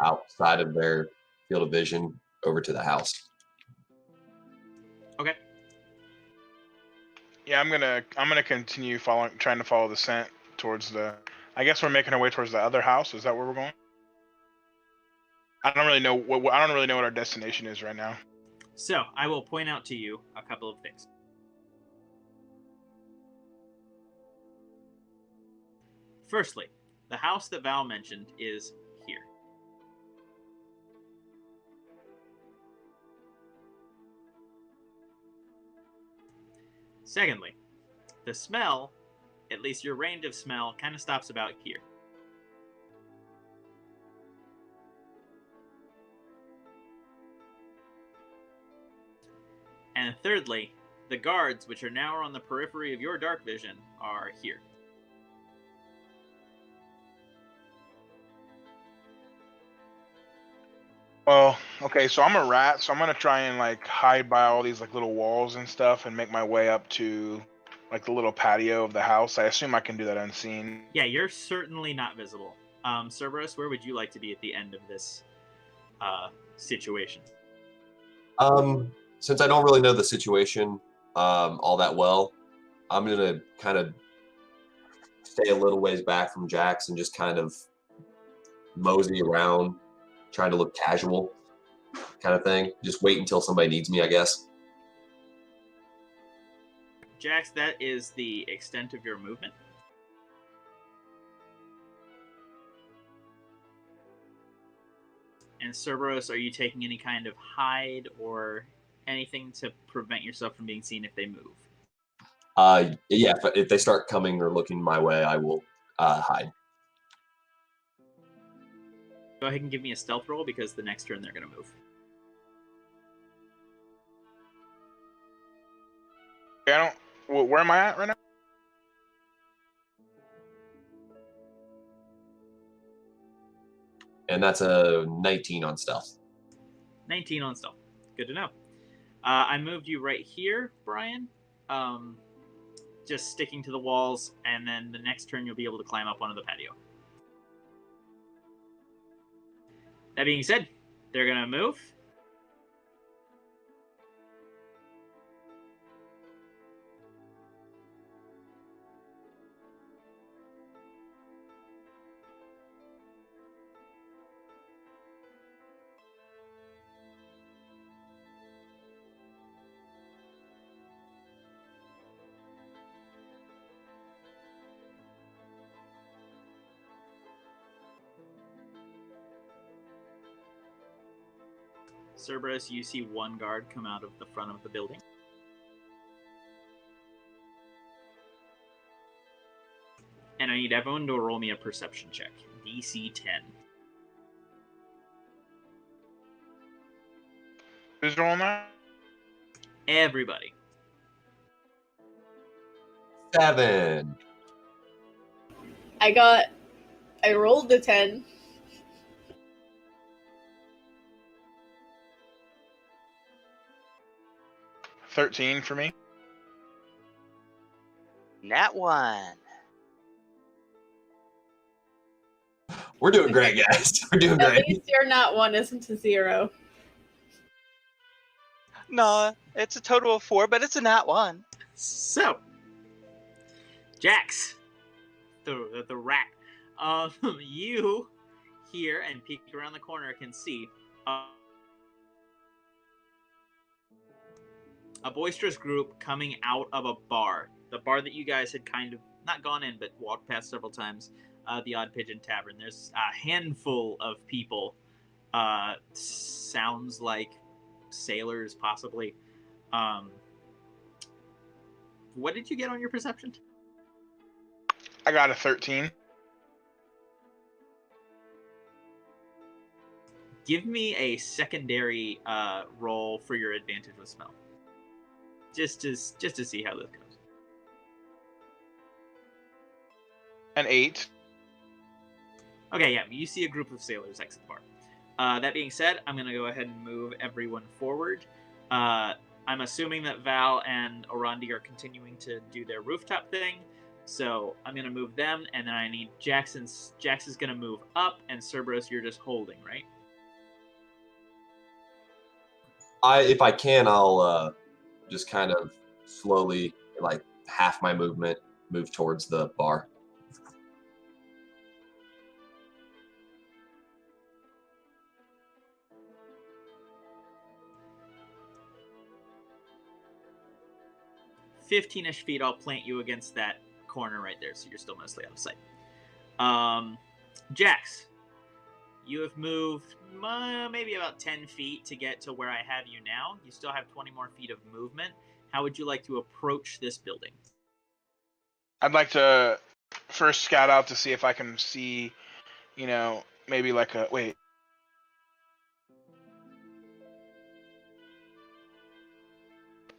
Speaker 4: outside of their field of vision over to the house.
Speaker 1: Okay.
Speaker 3: Yeah, I'm gonna continue trying to follow the scent towards the. I guess we're making our way towards the other house. Is that where we're going? I don't really know what our destination is right now.
Speaker 1: So I will point out to you a couple of things. Firstly, the house that Val mentioned is here. Secondly, the smell, at least your range of smell, kind of stops about here. And thirdly, the guards, which are now on the periphery of your dark vision, are here.
Speaker 3: Well, okay, so I'm a rat, so I'm gonna try and like hide by all these like little walls and stuff and make my way up to like the little patio of the house. I assume I can do that unseen.
Speaker 1: Yeah, you're certainly not visible. Cerberus, where would you like to be at the end of this situation?
Speaker 4: Since I don't really know the situation all that well, I'm gonna kind of stay a little ways back from Jax and just kind of mosey around, trying to look casual, kind of thing. Just wait until somebody needs me, I guess.
Speaker 1: Jax, that is the extent of your movement. And Cerberus, are you taking any kind of hide or anything to prevent yourself from being seen if they move?
Speaker 4: Yeah, if they start coming or looking my way, I will hide.
Speaker 1: Go ahead and give me a stealth roll, because the next turn they're going to move.
Speaker 3: Where am I at right now?
Speaker 4: And that's a 19 on stealth.
Speaker 1: 19 on stealth. Good to know. I moved you right here, Brian. Just sticking to the walls, and then the next turn you'll be able to climb up onto the patio. That being said, they're going to move. Cerberus, you see one guard come out of the front of the building. And I need everyone to roll me a perception check. DC 10.
Speaker 3: Who's rolling that?
Speaker 1: Everybody.
Speaker 4: 7.
Speaker 2: I rolled a 10.
Speaker 3: $13 for me.
Speaker 5: Nat 1.
Speaker 4: We're doing great, guys. We're doing
Speaker 2: At
Speaker 4: great.
Speaker 2: least your not 1 isn't a 0.
Speaker 5: No, it's a total of 4, but it's a nat 1.
Speaker 1: So, Jax, the rat, you hear and peek around the corner can see a boisterous group coming out of a bar. The bar that you guys had kind of not gone in, but walked past several times. The Odd Pigeon Tavern. There's a handful of people. Sounds like sailors, possibly. What did you get on your perception?
Speaker 3: I got a 13.
Speaker 1: Give me a secondary roll for your advantage with smell. Just to see how this goes.
Speaker 3: An 8.
Speaker 1: Okay, yeah, you see a group of sailors exit the bar. That being said, I'm going to go ahead and move everyone forward. I'm assuming that Val and Orandi are continuing to do their rooftop thing, so I'm going to move them, and then I need Jax is going to move up, and Cerberus, you're just holding, right?
Speaker 4: If I can, I'll just kind of slowly, like half my movement, move towards the bar.
Speaker 1: "15-ish feet, I'll plant you against that corner right there, so you're still mostly out of sight. Jax, you have moved maybe about 10 feet to get to where I have you now. You still have 20 more feet of movement. How would you like to approach this building?
Speaker 3: I'd like to first scout out to see if I can see, maybe like a wait.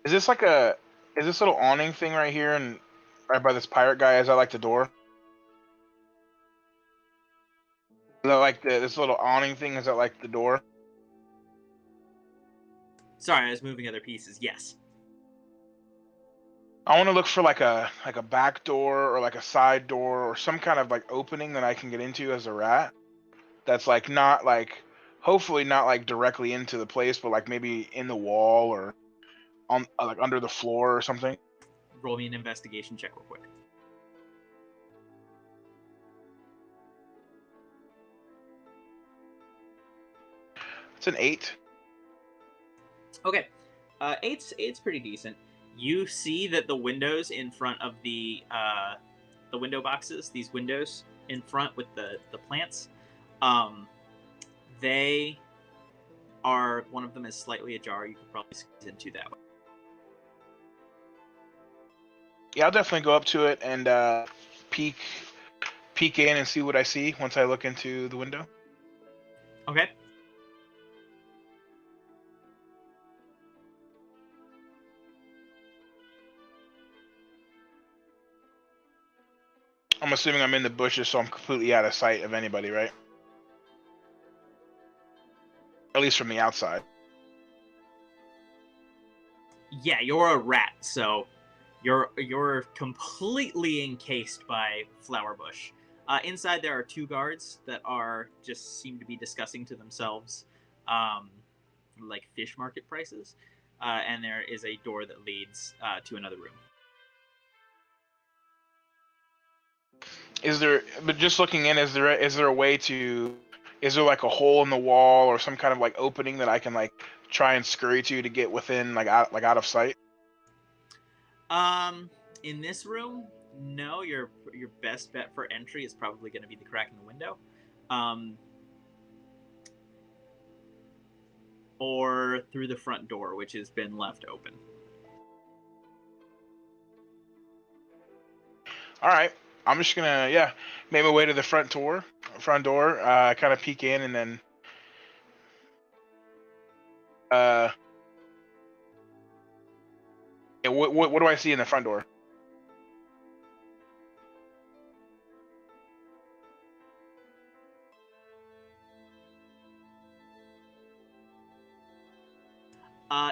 Speaker 3: Is this little awning thing right here and right by this pirate guy? Is that like the door? Is that like this little awning thing? Is that like the door?
Speaker 1: Sorry, I was moving other pieces. Yes.
Speaker 3: I want to look for like a back door or like a side door or some kind of like opening that I can get into as a rat. That's like not like, hopefully not like directly into the place, but like maybe in the wall or on like under the floor or something.
Speaker 1: Roll me an investigation check real quick.
Speaker 3: It's an 8.
Speaker 1: Okay. Eight's pretty decent. You see that the windows in front of the window boxes, these windows in front with the plants, they are, one of them is slightly ajar. You could probably squeeze into that way.
Speaker 3: Yeah, I'll definitely go up to it and peek in and see what I see once I look into the window.
Speaker 1: Okay.
Speaker 3: I'm assuming I'm in the bushes, so I'm completely out of sight of anybody, right? At least from the outside.
Speaker 1: Yeah, you're a rat, so you're completely encased by flower bush. Inside there are 2 guards that are just seem to be discussing to themselves, like fish market prices, and there is a door that leads to another room.
Speaker 3: But just looking in, is there a way to, is there like a hole in the wall or some kind of like opening that I can like try and scurry to get within like out of sight?
Speaker 1: In this room, no. Your best bet for entry is probably going to be the crack in the window, or through the front door, which has been left open.
Speaker 3: All right, I'm just gonna make my way to the front door, kind of peek in and then Yeah, what do I see in the front door?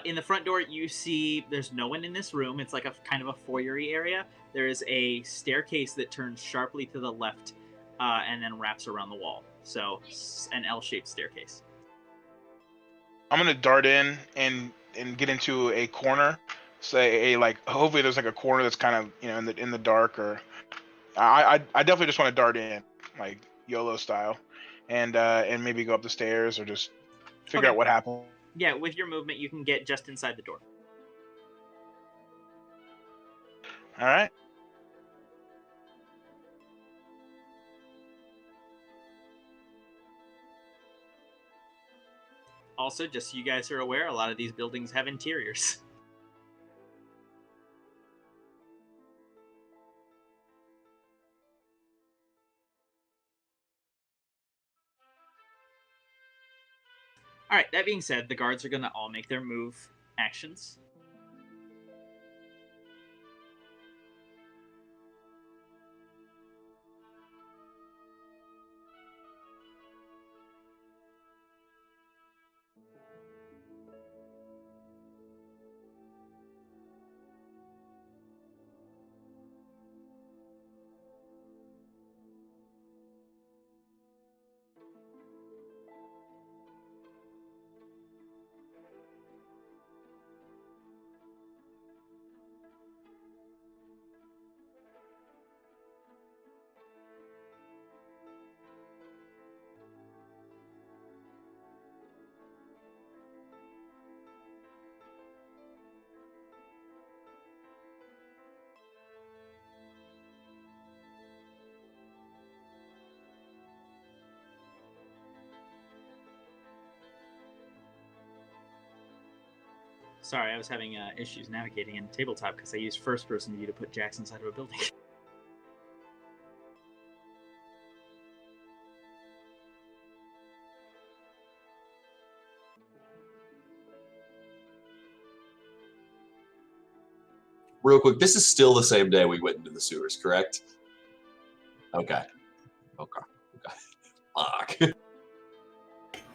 Speaker 1: In the front door, you see there's no one in this room. It's like a kind of a foyer-y area. There is a staircase that turns sharply to the left and then wraps around the wall. So an L-shaped staircase.
Speaker 3: I'm gonna dart in and get into a corner. Say hopefully there's like a corner that's kind of in the dark, or I definitely just want to dart in like YOLO style, and maybe go up the stairs or just figure out what happened.
Speaker 1: Yeah, with your movement, you can get just inside the door.
Speaker 3: All right.
Speaker 1: Also, just so you guys are aware, a lot of these buildings have interiors. All right, that being said, the guards are going to all make their move actions. Sorry, I was having issues navigating in tabletop because I used first-person view to put Jax inside of a building.
Speaker 4: Real quick, this is still the same day we went into the sewers, correct? Okay. Fuck.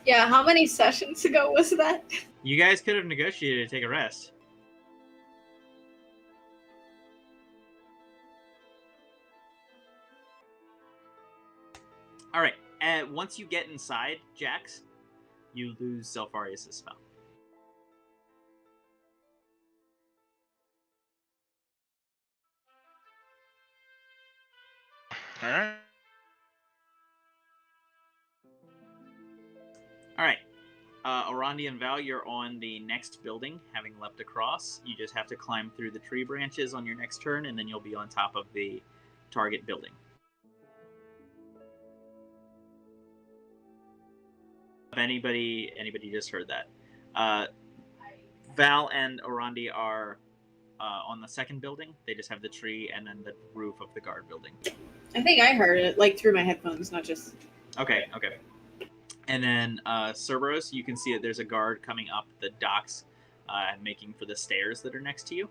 Speaker 2: Yeah, how many sessions ago was that?
Speaker 1: You guys could have negotiated to take a rest. All right. Once you get inside, Jax, you lose Zelfarius' spell.
Speaker 3: All right.
Speaker 1: All right. Arandi and Val, you're on the next building, having leapt across. You just have to climb through the tree branches on your next turn, and then you'll be on top of the target building. If anybody just heard that. Val and Arandi are on the second building. They just have the tree and then the roof of the guard building.
Speaker 2: I think I heard it, like, through my headphones, not just...
Speaker 1: Okay. And then Cerberus, you can see that there's a guard coming up the docks, making for the stairs that are next to you.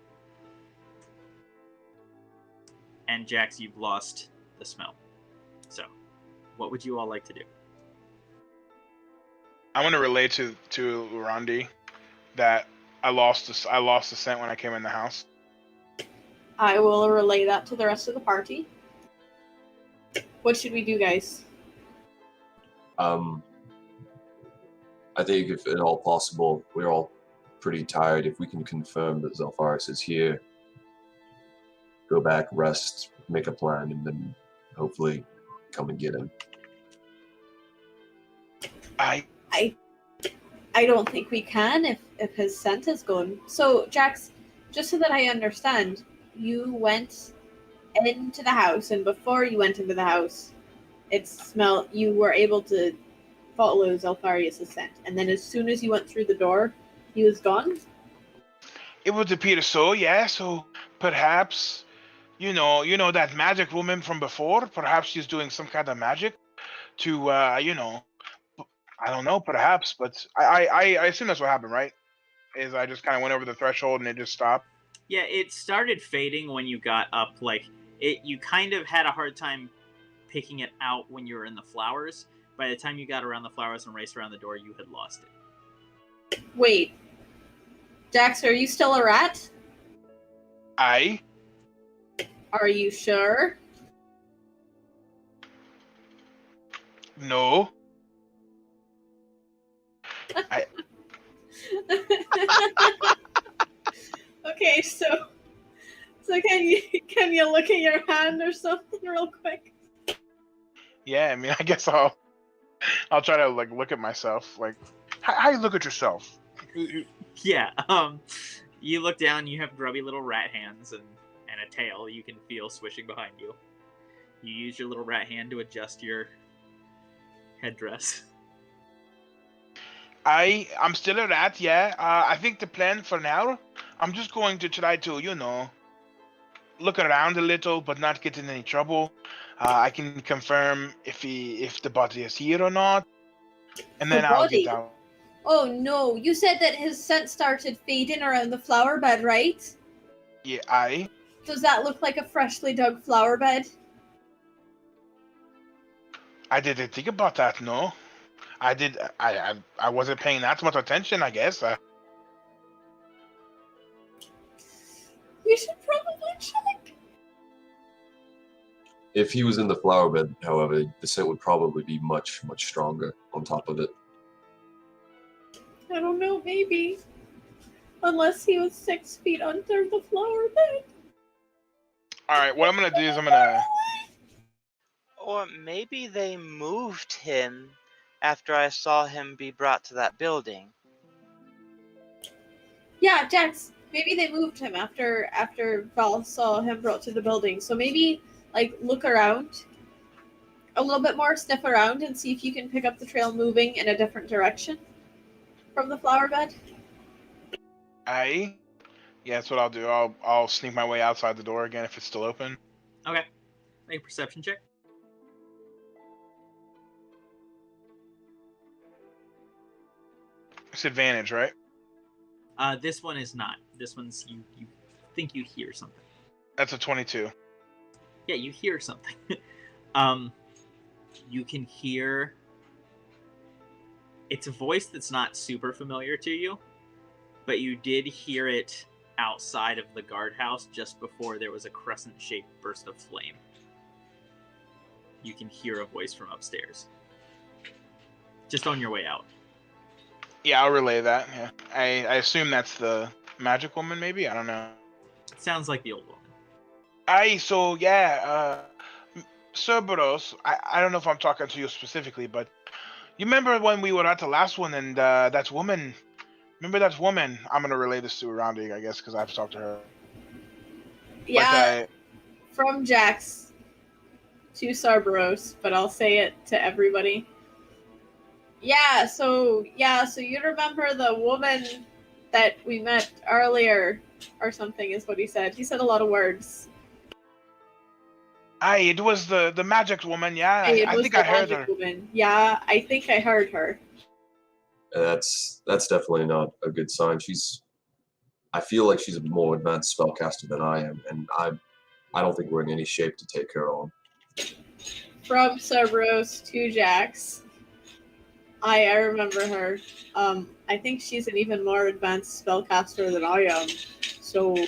Speaker 1: And Jax, you've lost the smell. So, what would you all like to do?
Speaker 3: I want to relay to Arandi that I lost the scent when I came in the house.
Speaker 2: I will relay that to the rest of the party. What should we do, guys?
Speaker 4: I think if at all possible, we're all pretty tired. If we can confirm that Zelfarius is here, go back, rest, make a plan, and then hopefully come and get him.
Speaker 2: I don't think we can if his scent is gone. So, Jax, just so that I understand, you went into the house, and before you went into the house, you were able to follow Zelfarius' scent, and then as soon as you went through the door, he was gone?
Speaker 3: It would appear so, yeah. So perhaps, you know that magic woman from before. Perhaps she's doing some kind of magic to, I don't know, perhaps, but I assume that's what happened, right? Is I just kind of went over the threshold and it just stopped.
Speaker 1: Yeah, it started fading when you got up. Like you kind of had a hard time picking it out when you were in the flowers. By the time you got around the flowers and raced around the door, you had lost it.
Speaker 2: Wait, Jax, are you still a rat?
Speaker 3: I
Speaker 2: Are you sure?
Speaker 3: no.
Speaker 2: Okay, so can you look at your hand or something real quick?
Speaker 3: Yeah, I mean, I guess I'll try to like look at myself. Like, how you look at yourself?
Speaker 1: Yeah. You look down. You have grubby little rat hands and a tail you can feel swishing behind you. You use your little rat hand to adjust your headdress.
Speaker 3: I'm still a rat. Yeah. I think the plan for now, I'm just going to try to look around a little, but not get in any trouble. I can confirm if the body is here or not, and then
Speaker 2: The
Speaker 3: I'll
Speaker 2: body?
Speaker 3: get down.
Speaker 2: Oh no, you said that his scent started fading around the flower bed, right?
Speaker 3: Yeah,
Speaker 2: Does that look like a freshly dug flower bed?
Speaker 3: I didn't think about that. No, I did. I wasn't paying that much attention. I guess.
Speaker 2: We should probably check.
Speaker 4: If he was in the flower bed, however, the scent would probably be much, much stronger on top of it.
Speaker 2: I don't know, maybe. Unless he was 6 feet under the flower bed.
Speaker 3: All right. What I'm gonna do is I'm gonna.
Speaker 5: Or maybe they moved him after I saw him be brought to that building.
Speaker 2: Yeah, Jax. Maybe they moved him after Val saw him brought to the building. So maybe look around a little bit more, sniff around, and see if you can pick up the trail moving in a different direction from the flower bed.
Speaker 3: Yeah, that's what I'll do. I'll sneak my way outside the door again if it's still open.
Speaker 1: Okay. Make a perception check.
Speaker 3: It's advantage, right?
Speaker 1: This one is not. This one's you think you hear something.
Speaker 3: That's a 22.
Speaker 1: Yeah, you hear something. You can hear. It's a voice that's not super familiar to you, but you did hear it outside of the guardhouse just before there was a crescent-shaped burst of flame. You can hear a voice from upstairs. Just on your way out.
Speaker 3: Yeah, I'll relay that. Yeah, I assume that's the magic woman. Maybe I don't know.
Speaker 1: It sounds like the old woman.
Speaker 3: Cerberus. I don't know if I'm talking to you specifically, but you remember when we were at the last one and that woman. Remember that woman? I'm gonna relay this to Rondi, I guess, because I have to talk to her.
Speaker 2: Yeah, from Jax to Cerberus, but I'll say it to everybody. Yeah, so you remember the woman that we met earlier or something is what he said. He said a lot of words.
Speaker 3: It was the magic woman, yeah. I think I heard her.
Speaker 2: Woman. Yeah, I think I heard her.
Speaker 4: That's definitely not a good sign. I feel like she's a more advanced spellcaster than I am, and I don't think we're in any shape to take her on.
Speaker 2: From Cerberus to Jax. I remember her. I think she's an even more advanced spellcaster than I am. So,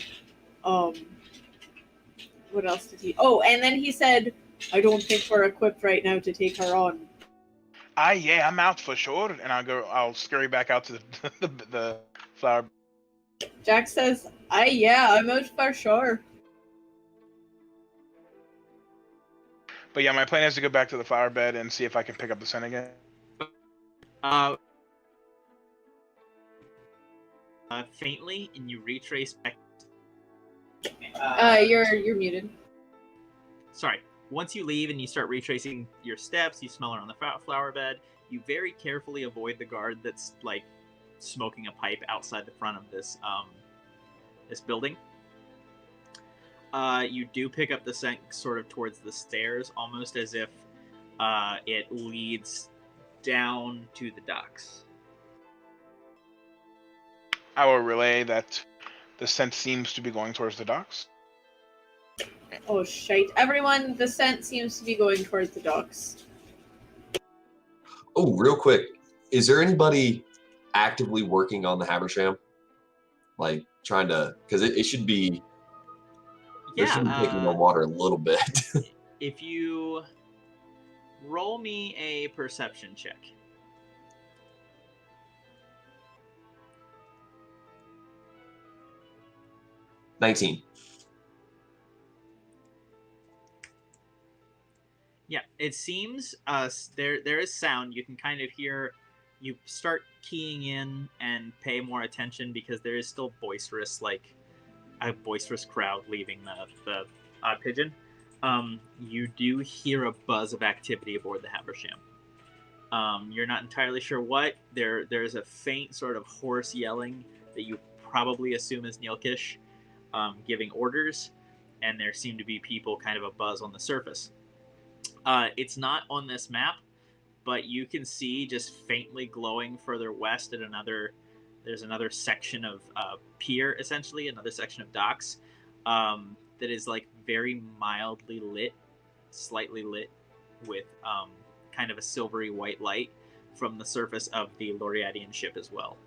Speaker 2: what else did he? Oh, and then he said, "I don't think we're equipped right now to take her on."
Speaker 3: Yeah, I'm out for sure, and I'll scurry back out to the flower.
Speaker 2: Jack says, I'm out for sure."
Speaker 3: But yeah, my plan is to go back to the flower bed and see if I can pick up the scent again.
Speaker 1: Faintly, and you retrace back.
Speaker 2: You're muted.
Speaker 1: Sorry. Once you leave and you start retracing your steps, you smell around the flower bed. You very carefully avoid the guard that's like smoking a pipe outside the front of this building. You do pick up the scent sort of towards the stairs, almost as if it leads down to the docks.
Speaker 3: I will relay that The scent seems to be going towards the docks.
Speaker 2: Oh, shite. Everyone, the scent seems to be going towards the docks.
Speaker 4: Oh, real quick, is there anybody actively working on the Habersham? Like trying to, because it should be. There should be taking the water a little bit.
Speaker 1: If you roll me a perception check.
Speaker 4: $19.
Speaker 1: Yeah, it seems there is sound. You can kind of hear. You start keying in and pay more attention because there is still boisterous, like a boisterous crowd leaving the pigeon. You do hear a buzz of activity aboard the Habersham. You're not entirely sure what. There's a faint sort of hoarse yelling that you probably assume is Neilkish giving orders, and there seem to be people kind of a buzz on the surface. It's not on this map, but you can see just faintly glowing further west at there's another section of pier, essentially, another section of docks that is like very mildly lit, slightly lit with kind of a silvery white light from the surface of the Lauriadian ship as well.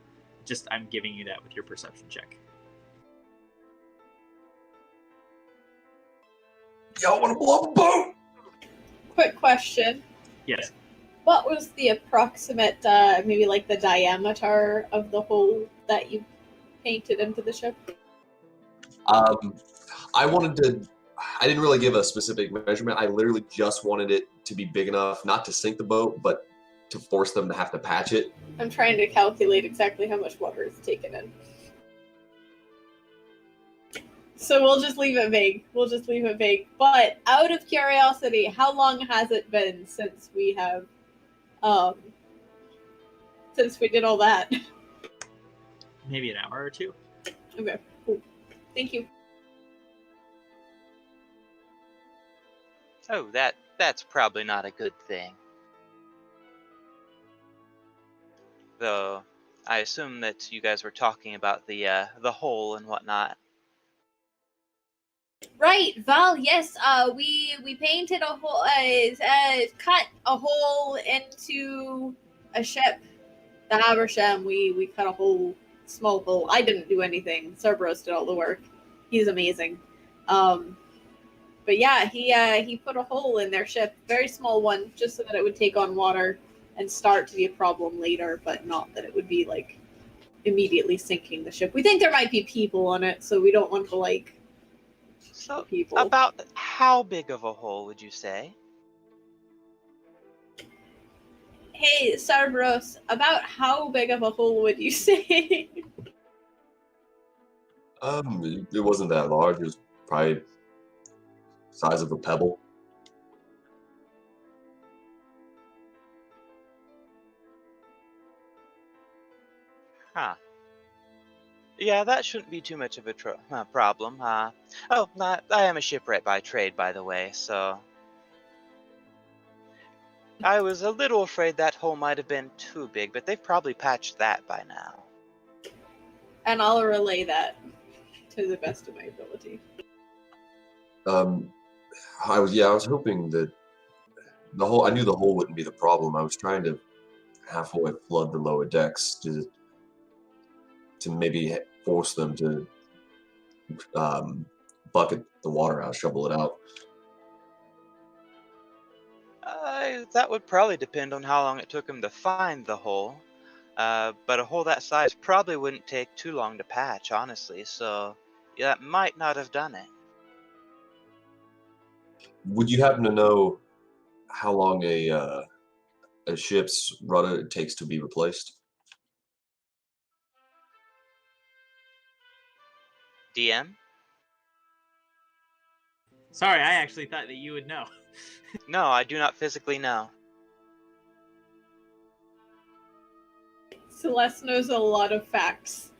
Speaker 1: Just, I'm giving you that with your perception check.
Speaker 4: Y'all want to blow up a boat?
Speaker 2: Quick question.
Speaker 1: Yes.
Speaker 2: What was the approximate, maybe like the diameter of the hole that you painted into the ship?
Speaker 4: I didn't really give a specific measurement. I literally just wanted it to be big enough, not to sink the boat, but to force them to have to patch it.
Speaker 2: I'm trying to calculate exactly how much water is taken in. So we'll just leave it vague. But out of curiosity, how long has it been since we have, since we did all that?
Speaker 1: Maybe an hour or two.
Speaker 2: Okay, cool. Thank you.
Speaker 5: Oh, that's probably not a good thing. Though, I assume that you guys were talking about the hole and whatnot.
Speaker 2: Right, Val. Yes. We painted a hole. Cut a hole into a ship. The Habersham. We cut a hole, small hole. I didn't do anything. Cerberus did all the work. He's amazing. But yeah, he put a hole in their ship, very small one, just so that it would take on water and start to be a problem later, but not that it would be like immediately sinking the ship. We think there might be people on it, so we don't want to like.
Speaker 5: So,
Speaker 2: people.
Speaker 5: About how big of a hole would you say?
Speaker 2: Hey, Cerberus, about how big of a hole would you say?
Speaker 4: It wasn't that large. It was probably the size of a pebble.
Speaker 5: Huh. Yeah, that shouldn't be too much of a problem. I am a shipwright by trade, by the way, so... I was a little afraid that hole might have been too big, but they've probably patched that by now.
Speaker 2: And I'll relay that to the best of my ability.
Speaker 4: I was hoping that I knew the hole wouldn't be the problem. I was trying to halfway flood the lower decks to maybe force them to bucket the water out, shovel it out.
Speaker 5: That would probably depend on how long it took them to find the hole. But a hole that size probably wouldn't take too long to patch, honestly, so yeah, that might not have done it.
Speaker 4: Would you happen to know how long a ship's rudder takes to be replaced?
Speaker 5: DM?
Speaker 1: Sorry, I actually thought that you would know.
Speaker 5: No, I do not physically know.
Speaker 2: Celeste knows a lot of facts.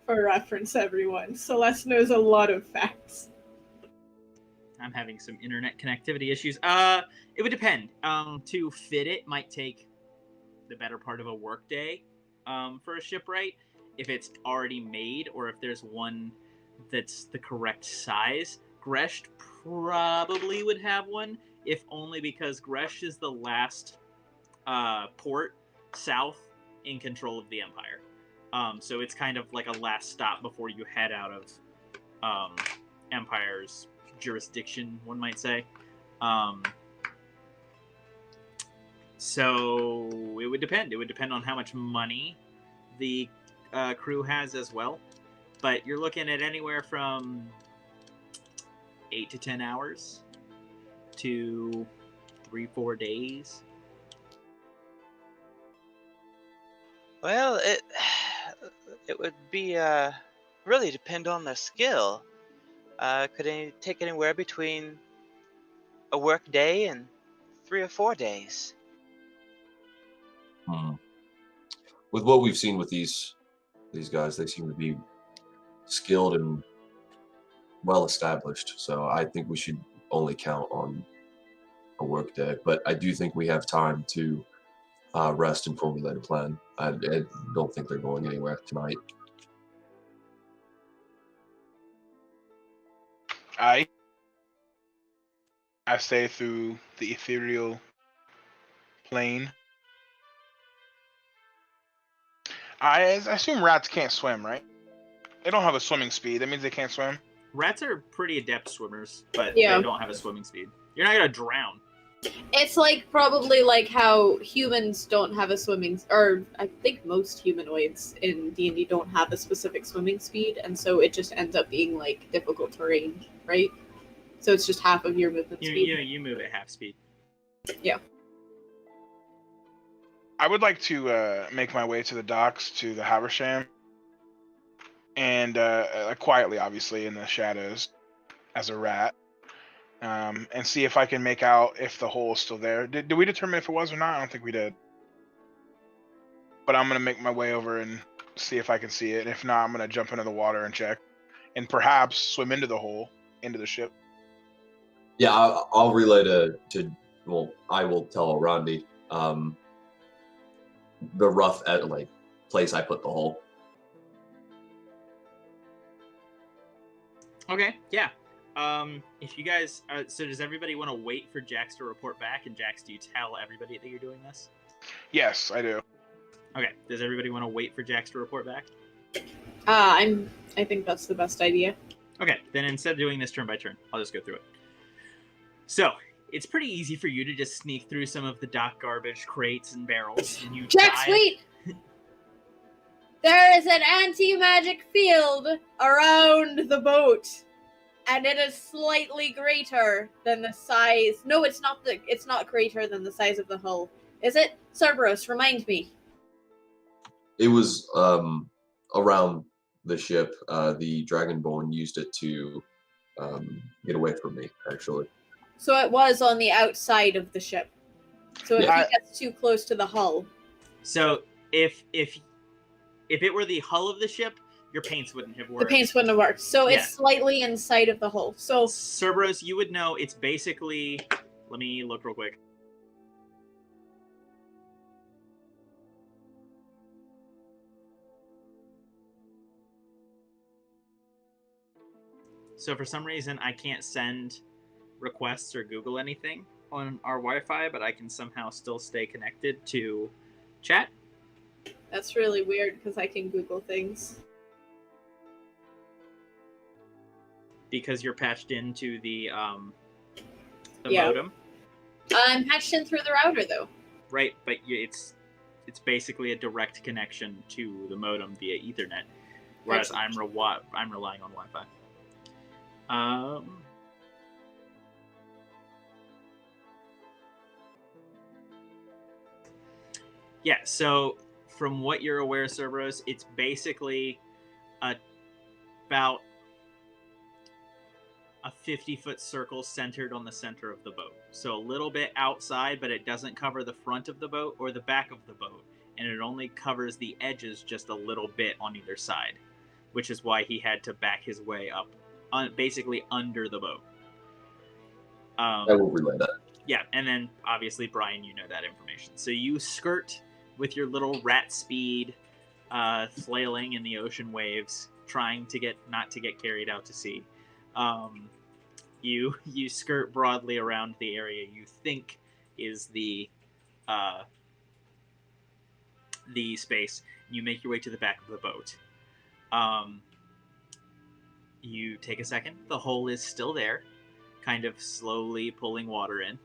Speaker 2: For reference, everyone. Celeste knows a lot of facts.
Speaker 1: I'm having some internet connectivity issues. It would depend. To fit it might take the better part of a work day for a shipwright. If it's already made, or if there's one that's the correct size. Gresh probably would have one, if only because Gresh is the last port south in control of the Empire. So it's kind of like a last stop before you head out of Empire's jurisdiction, one might say. So it would depend. It would depend on how much money the crew has as well. But you're looking at anywhere from 8 to 10 hours to 3-4 days.
Speaker 5: Well, it would be really depend on the skill. Could it take anywhere between a work day and 3 or 4 days?
Speaker 4: With what we've seen with these guys, they seem to be skilled and well established. So I think we should only count on a work day. But I do think we have time to rest and formulate a plan. I don't think they're going anywhere tonight.
Speaker 3: I stay through the ethereal plane. I assume rats can't swim, right? They don't have a swimming speed. That means they can't swim.
Speaker 1: Rats are pretty adept swimmers, but
Speaker 2: Yeah.
Speaker 1: they don't have a swimming speed. You're not gonna drown.
Speaker 2: It's like probably like how humans don't have a swimming, or I think most humanoids in D&D don't have a specific swimming speed, and so it just ends up being like difficult terrain, right? So it's just half of your movement speed.
Speaker 1: You move at half speed.
Speaker 3: I would like to make my way to the docks to the Haversham, and quietly, obviously, in the shadows, as a rat, and see if I can make out if the hole is still there. Did we determine if it was or not? I don't think we did. But I'm gonna make my way over and see if I can see it. And if not, I'm gonna jump into the water and check, and perhaps swim into the hole, into the ship.
Speaker 4: Yeah, I'll relay to well, I will tell Rondi the rough place I put the hole.
Speaker 1: Okay, yeah. If you guys, so does everybody want to wait for Jax to report back? And Jax, do you tell everybody that you're doing this?
Speaker 3: Yes, I do.
Speaker 1: Okay. Does everybody want to wait for Jax to report back?
Speaker 2: I think that's the best idea.
Speaker 1: Okay, then instead of doing this turn by turn, I'll just go through it. So it's pretty easy for you to just sneak through some of the dock garbage crates and barrels, and you
Speaker 2: Jax,
Speaker 1: dive-
Speaker 2: wait! There is an anti-magic field around the boat, and it is slightly greater than the size. No, it's not. It's not greater than the size of the hull, is it? Cerberus, remind me.
Speaker 4: It was around the ship. The Dragonborn used it to get away from me, actually.
Speaker 2: So it was on the outside of the ship. So if
Speaker 3: Yeah.
Speaker 2: he gets too close to the hull,
Speaker 1: So if it were the hull of the ship, your paints wouldn't have
Speaker 2: the
Speaker 1: worked.
Speaker 2: paints wouldn't have worked. So
Speaker 1: Yeah.
Speaker 2: it's slightly inside of the hull. So
Speaker 1: Cerberus, you would know it's basically. Let me look real quick. So for some reason, I can't send requests or Google anything on our Wi-Fi, but I can somehow still stay connected to chat.
Speaker 2: that's really weird because I can Google things.
Speaker 1: Because you're patched into the
Speaker 2: Yeah.
Speaker 1: modem,
Speaker 2: I'm patched in through the router though.
Speaker 1: right? But it's basically a direct connection to the modem via Ethernet, whereas I'm relying on Wi-Fi. Yeah. So from what you're aware, Cerberus, it's basically about a 50-foot circle centered on the center of the boat. So a little bit outside, but it doesn't cover the front of the boat or the back of the boat. And it only covers the edges just a little bit on either side, which is why he had to back his way up, basically under the boat.
Speaker 4: I will relay that.
Speaker 1: Yeah, and then obviously, Brian, you know that information. So you skirt with your little rat speed, flailing in the ocean waves, trying to not to get carried out to sea. You skirt broadly around the area you think is the space. You make your way to the back of the boat. You take a second. The hole is still there, kind of slowly pulling water in.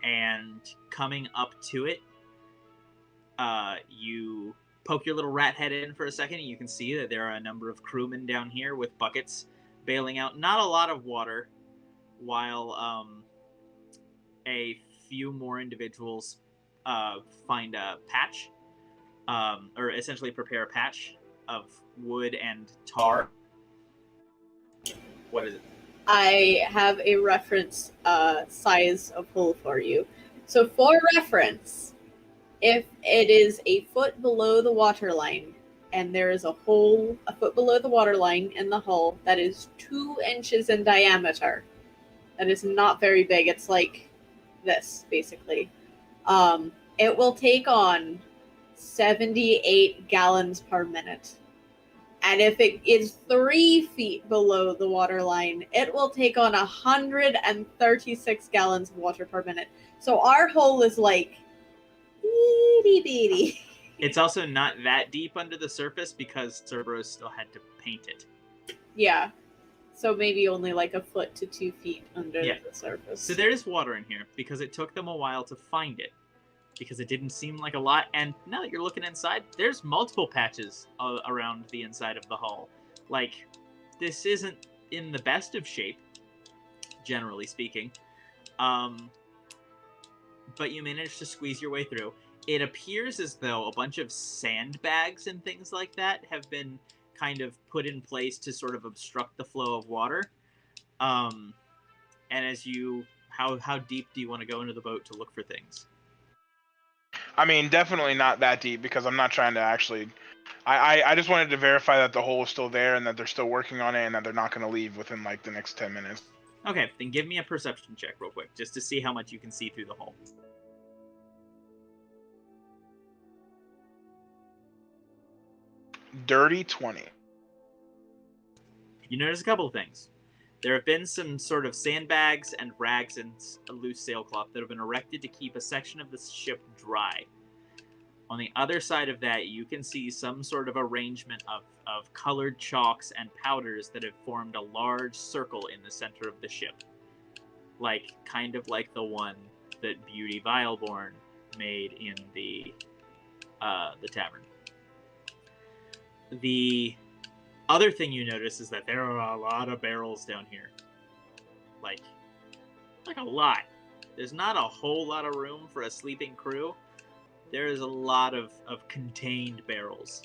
Speaker 1: And coming up to it, you poke your little rat head in for a second, and you can see that there are a number of crewmen down here with buckets bailing out not a lot of water, while a few more individuals find a patch, or essentially prepare a patch of wood and tar. What is it?
Speaker 2: I have a reference size of hole for you. So for reference, if it is a foot below the waterline and there is a hole a foot below the waterline in the hull that is 2 inches in diameter, that is not very big. It's like this, basically. It will take on 78 gallons per minute. And if it is 3 feet below the waterline, it will take on 136 gallons of water per minute. So our hole is like itty bitty.
Speaker 1: It's also not that deep under the surface because Cerberus still had to paint it.
Speaker 2: Yeah. So maybe only like a foot to 2 feet under
Speaker 1: Yeah.
Speaker 2: the surface.
Speaker 1: So there is water in here because it took them a while to find it, because it didn't seem like a lot. And now that you're looking inside, there's multiple patches around the inside of the hull. Like, this isn't in the best of shape, generally speaking. But you managed to squeeze your way through. It appears as though a bunch of sandbags and things like that have been kind of put in place to sort of obstruct the flow of water. And as you, how deep do you want to go into the boat to look for things?
Speaker 3: I mean, definitely not that deep, because I'm not trying to actually... I just wanted to verify that the hole is still there and that they're still working on it and that they're not going to leave within, like, the next 10 minutes.
Speaker 1: Okay, then give me a perception check real quick, just to see how much you can see through the hole.
Speaker 3: Dirty 20.
Speaker 1: You notice a couple of things. There have been some sort of sandbags and rags and a loose sailcloth that have been erected to keep a section of the ship dry. On the other side of that, you can see some sort of arrangement of colored chalks and powders that have formed a large circle in the center of the ship. Like, kind of like the one that Beauty Vileborn made in the tavern. The other thing you notice is that there are a lot of barrels down here. Like a lot. There's not a whole lot of room for a sleeping crew. There is a lot of contained barrels.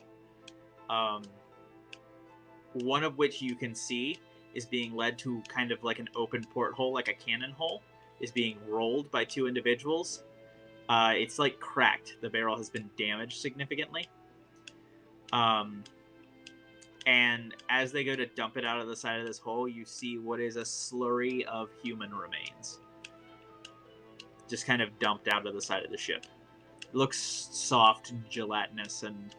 Speaker 1: One of which you can see is being led to kind of like an open porthole, like a cannon hole, is being rolled by 2 individuals. It's like cracked. The barrel has been damaged significantly. And as they go to dump it out of the side of this hole, you see what is a slurry of human remains. Just kind of dumped out of the side of the ship. It looks soft and gelatinous, and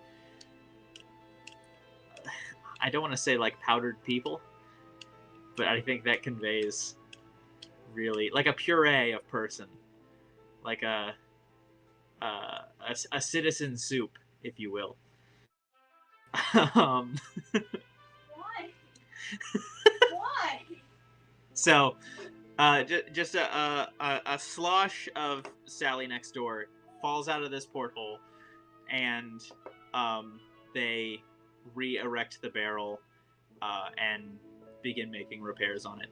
Speaker 1: I don't want to say like powdered people, but I think that conveys really like a puree of person, like a citizen soup, if you will.
Speaker 2: Why? Why?
Speaker 1: So, just a slosh of Sally next door falls out of this porthole, and they re-erect the barrel and begin making repairs on it.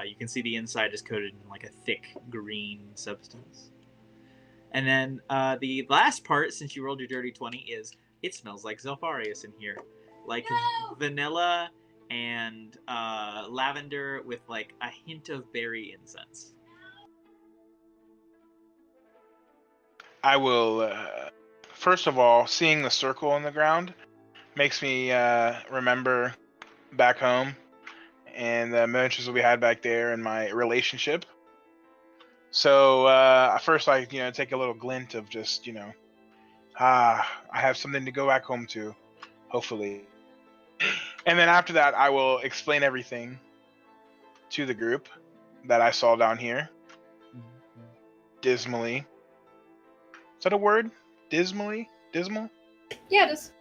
Speaker 1: You can see the inside is coated in like a thick green substance. And then the last part, since you rolled your dirty 20, is it smells like Zelfarius in here. Like vanilla and lavender with like a hint of berry incense.
Speaker 3: I will, first of all, seeing the circle on the ground makes me remember back home and the adventures that we had back there and my relationship. So first I, take a little glint of just, I have something to go back home to, hopefully. And then after that, I will explain everything to the group that I saw down here. Dismally. Is that a word? Dismally? Dismal?
Speaker 2: Yeah, it is.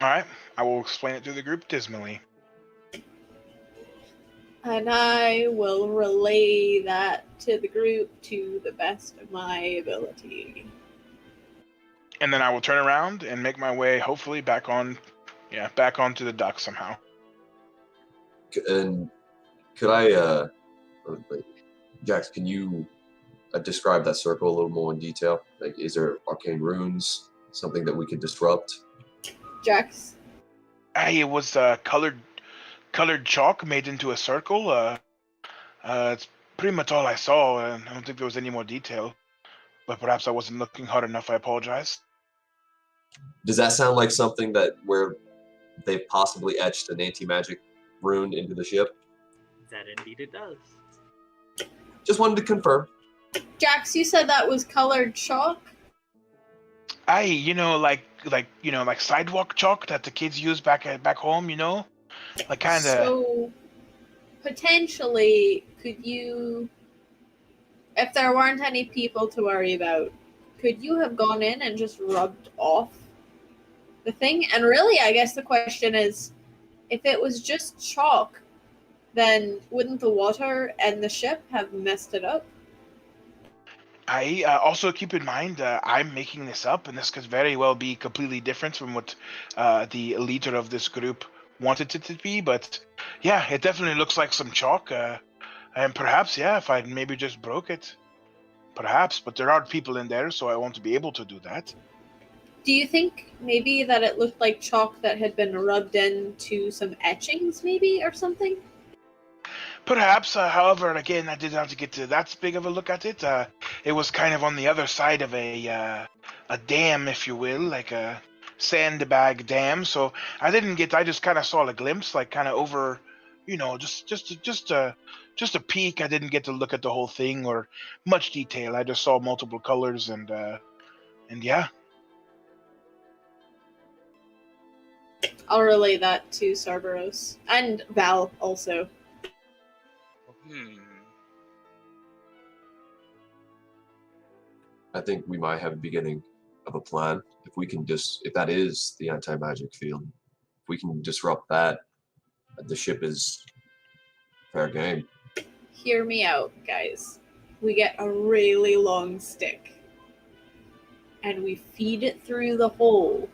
Speaker 3: Alright, I will explain it to the group dismally.
Speaker 2: And I will relay that to the group to the best of my ability.
Speaker 3: And then I will turn around and make my way, hopefully, back onto the dock somehow.
Speaker 4: And could I, Jax, can you describe that circle a little more in detail? Like, is there arcane runes, something that we could disrupt?
Speaker 2: Jax?
Speaker 3: It was colored chalk made into a circle. It's pretty much all I saw, and I don't think there was any more detail. But perhaps I wasn't looking hard enough. I apologize.
Speaker 4: Does that sound like something where they've possibly etched an anti-magic rune into the ship?
Speaker 1: That indeed it does.
Speaker 4: Just wanted to confirm.
Speaker 2: Jax, you said that was colored chalk?
Speaker 3: Like sidewalk chalk that the kids use back home, like kind of.
Speaker 2: So, potentially, could you, if there weren't any people to worry about, could you have gone in and just rubbed off the thing? And really, I guess the question is, if it was just chalk, then wouldn't the water and the ship have messed it up?
Speaker 3: I also keep in mind I'm making this up, and this could very well be completely different from what the leader of this group wanted it to be. But yeah, it definitely looks like some chalk, and perhaps if I maybe just broke it, perhaps. But there are people in there, so I won't be able to do that.
Speaker 2: Do you think maybe that it looked like chalk that had been rubbed into some etchings, maybe, or something?
Speaker 3: Perhaps, however, again, I didn't have to get to that big of a look at it. It was kind of on the other side of a dam, if you will, like a sandbag dam. So I just kind of saw a glimpse, like kind of over, just a peek. I didn't get to look at the whole thing or much detail. I just saw multiple colors and yeah.
Speaker 2: I'll relay that to Cerberus. And Val, also.
Speaker 4: I think we might have a beginning of a plan. If that is the anti-magic field, if we can disrupt that, the ship is fair game.
Speaker 2: Hear me out, guys. We get a really long stick, and we feed it through the hole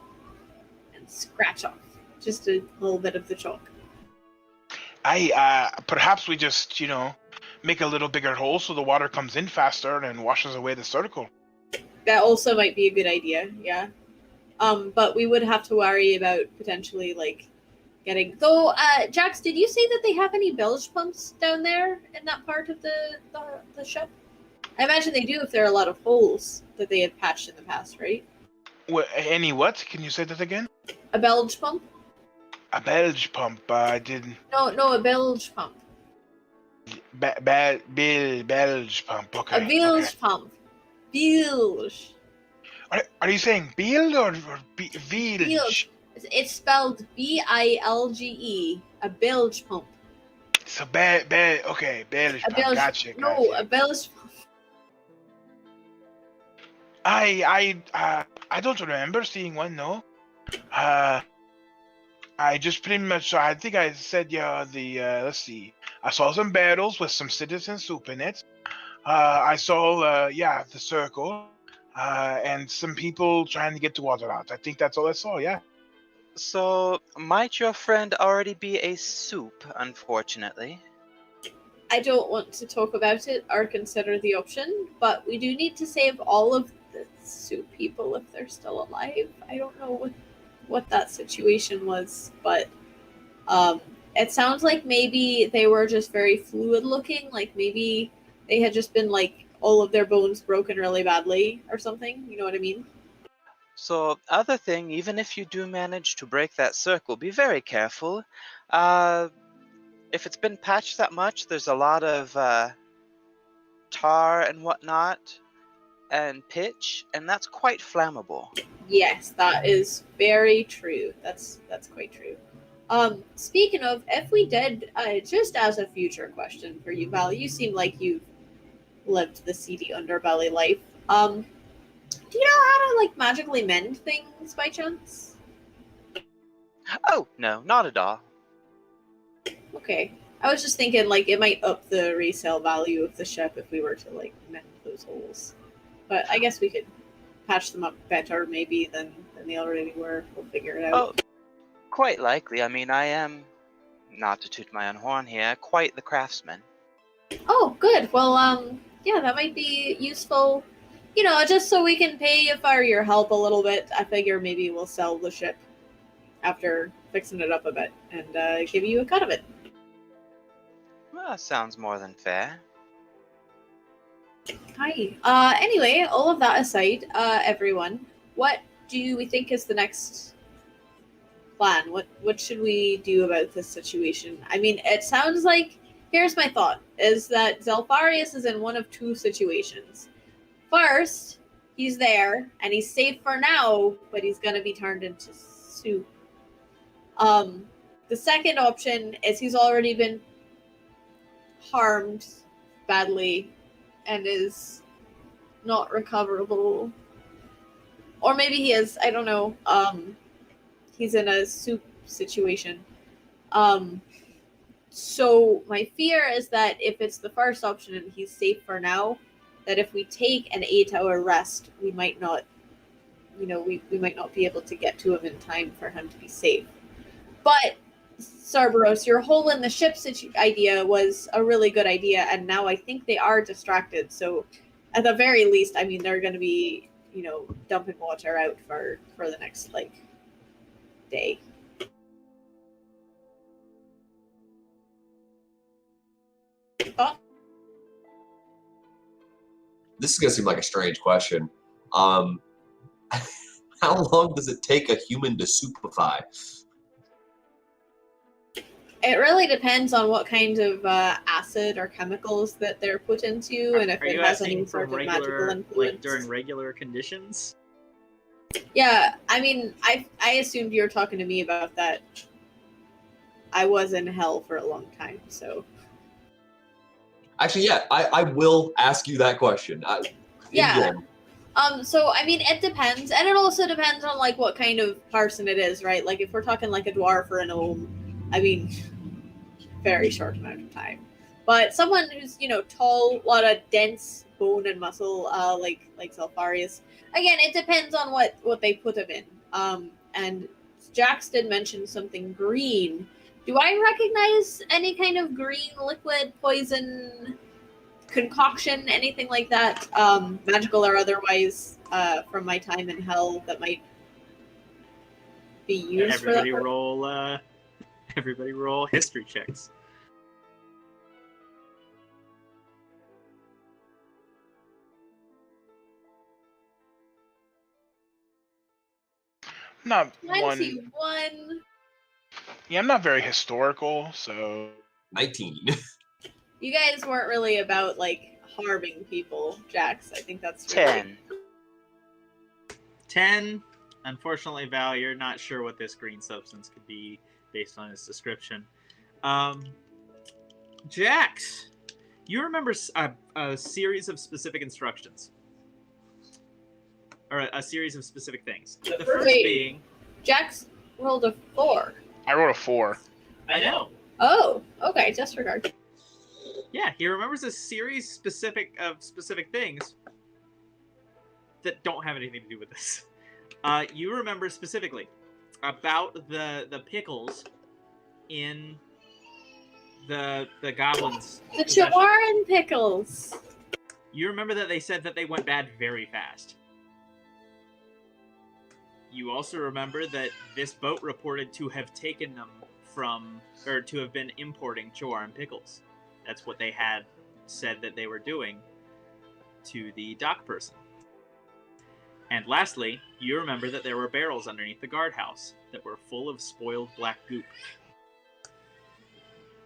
Speaker 2: and scratch off just a little bit of the chalk.
Speaker 3: Perhaps we just, make a little bigger hole so the water comes in faster and washes away the circle.
Speaker 2: That also might be a good idea, yeah. But we would have to worry about potentially, getting... Though, Jax, did you say that they have any bilge pumps down there in that part of the ship? I imagine they do if there are a lot of holes that they have patched in the past, right?
Speaker 3: Any what? Can you say that again?
Speaker 2: A bilge pump?
Speaker 3: A bilge pump. I didn't.
Speaker 2: No, a bilge pump.
Speaker 3: Bilge pump. Okay.
Speaker 2: A bilge pump. Bilge.
Speaker 3: Are you saying bilge or bilge?
Speaker 2: It's spelled B-I-L-G-E. A bilge pump.
Speaker 3: So okay, bilge pump. Gotcha.
Speaker 2: No, a bilge pump.
Speaker 3: I don't remember seeing one. No. I just pretty much. I think I said let's see. I saw some barrels with some citizen soup in it. I saw the circle, and some people trying to get the water out. I think that's all I saw. Yeah.
Speaker 5: So might your friend already be a soup? Unfortunately.
Speaker 2: I don't want to talk about it or consider the option, but we do need to save all of the soup people if they're still alive. I don't know what that situation was, but it sounds like maybe they were just very fluid looking, like maybe they had just been all of their bones broken really badly or something, you know what I mean?
Speaker 5: So, other thing, even if you do manage to break that circle, be very careful. If it's been patched that much, there's a lot of tar and whatnot, and pitch, and that's quite flammable.
Speaker 2: Yes, that is very true. That's quite true. Speaking of, if we did, just as a future question for you, Val, you seem like you've lived the seedy underbelly life. Do you know how to like magically mend things by chance?
Speaker 5: Oh, no, not at all.
Speaker 2: Okay. I was just thinking like it might up the resale value of the ship if we were to like mend those holes. But I guess we could patch them up better maybe than they already were. We'll figure it out.
Speaker 5: Oh, quite likely. I mean, I am, not to toot my own horn here, quite the craftsman.
Speaker 2: Oh, good. Well, yeah, that might be useful. You know, just so we can pay you for your help a little bit. I figure maybe we'll sell the ship after fixing it up a bit and give you a cut of it.
Speaker 5: Well, sounds more than fair.
Speaker 2: Hi. Anyway, all of that aside, everyone, what do we think is the next plan? What should we do about this situation? I mean, it sounds like, here's my thought, is that Zelfarius is in one of two situations. First, he's there, and he's safe for now, but he's gonna be turned into soup. The second option is he's already been harmed badly and is not recoverable. Or maybe he is, I don't know. He's in a soup situation. So my fear is that if it's the first option and he's safe for now, that if we take an 8-hour rest, we might not, we might not be able to get to him in time for him to be safe. But Cerberus, your hole in the ship idea was a really good idea, and now I think they are distracted. So, at the very least, I mean, they're going to be, dumping water out for the next day. Thought?
Speaker 4: This is gonna seem like a strange question. How long does it take a human to soupify?
Speaker 2: It really depends on what kind of acid or chemicals that they're put into, and if
Speaker 1: Are
Speaker 2: it
Speaker 1: you
Speaker 2: has
Speaker 1: asking
Speaker 2: any
Speaker 1: for
Speaker 2: sort of magical
Speaker 1: regular,
Speaker 2: influence.
Speaker 1: like during regular conditions?
Speaker 2: Yeah, I mean, I assumed you were talking to me about that. I was in hell for a long time, so.
Speaker 4: Actually, yeah, I will ask you that question.
Speaker 2: Yeah. So I mean, it depends, and it also depends on like what kind of person it is, right? Like if we're talking like a dwarf or an gnome, I mean, very short amount of time. But someone who's tall, a lot of dense bone and muscle, like Zelfarius. Again, it depends on what they put him in. And Jax did mention something green. Do I recognize any kind of green liquid, poison, concoction, anything like that, magical or otherwise, from my time in hell that might be used
Speaker 1: Everybody
Speaker 2: for
Speaker 1: roll. Everybody roll history checks.
Speaker 3: Not
Speaker 2: that?
Speaker 3: one.
Speaker 2: 21.
Speaker 3: Yeah, I'm not very historical, so
Speaker 4: 19.
Speaker 2: You guys weren't really about like harming people, Jax. I think that's
Speaker 5: 10.
Speaker 1: 10. Unfortunately, Val, you're not sure what this green substance could be based on its description. Jax, you remember a series of specific instructions. Or a series of specific things. The first being...
Speaker 2: Jax rolled a 4.
Speaker 3: I rolled a 4.
Speaker 1: I know.
Speaker 2: Oh, okay, disregard.
Speaker 1: Yeah, he remembers a series of specific things that don't have anything to do with this. You remember specifically about the pickles in the goblins.
Speaker 2: The Chawaran pickles.
Speaker 1: You remember that they said that they went bad very fast. You also remember that this boat reported to have taken them to have been importing Chawaran pickles. That's what they had said that they were doing to the dock person. And lastly, you remember that there were barrels underneath the guardhouse that were full of spoiled black goop.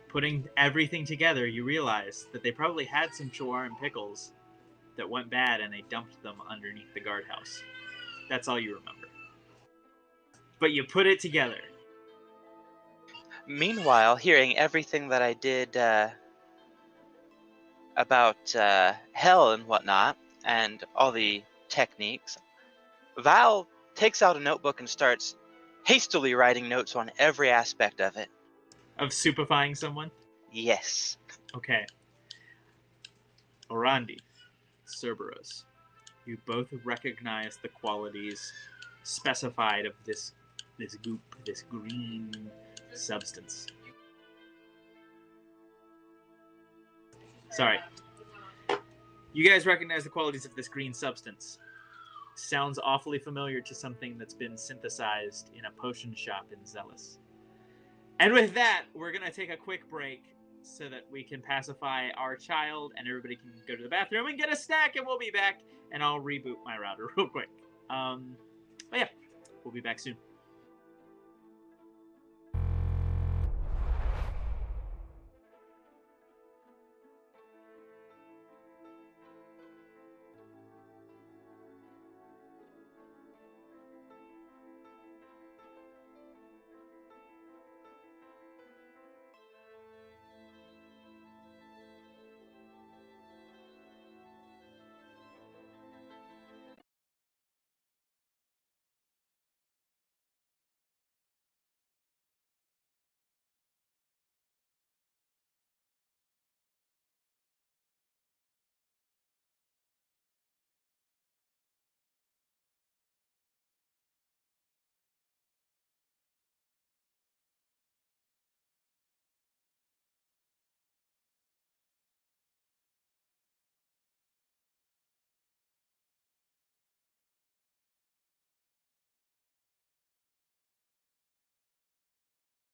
Speaker 1: Putting everything together, you realize that they probably had some Chawaran pickles that went bad and they dumped them underneath the guardhouse. That's all you remember. But you put it together.
Speaker 5: Meanwhile, hearing everything that I did about hell and whatnot, and all the techniques, Val takes out a notebook and starts hastily writing notes on every aspect of it.
Speaker 1: Of superfying someone?
Speaker 5: Yes.
Speaker 1: Okay. Orandi, Cerberus, you both recognize the qualities specified of this goop, this green substance. Sorry. You guys recognize the qualities of this green substance. Sounds awfully familiar to something that's been synthesized in a potion shop in Zealous. And with that, we're going to take a quick break so that we can pacify our child and everybody can go to the bathroom and get a snack, and we'll be back, and I'll reboot my router real quick. But yeah, we'll be back soon.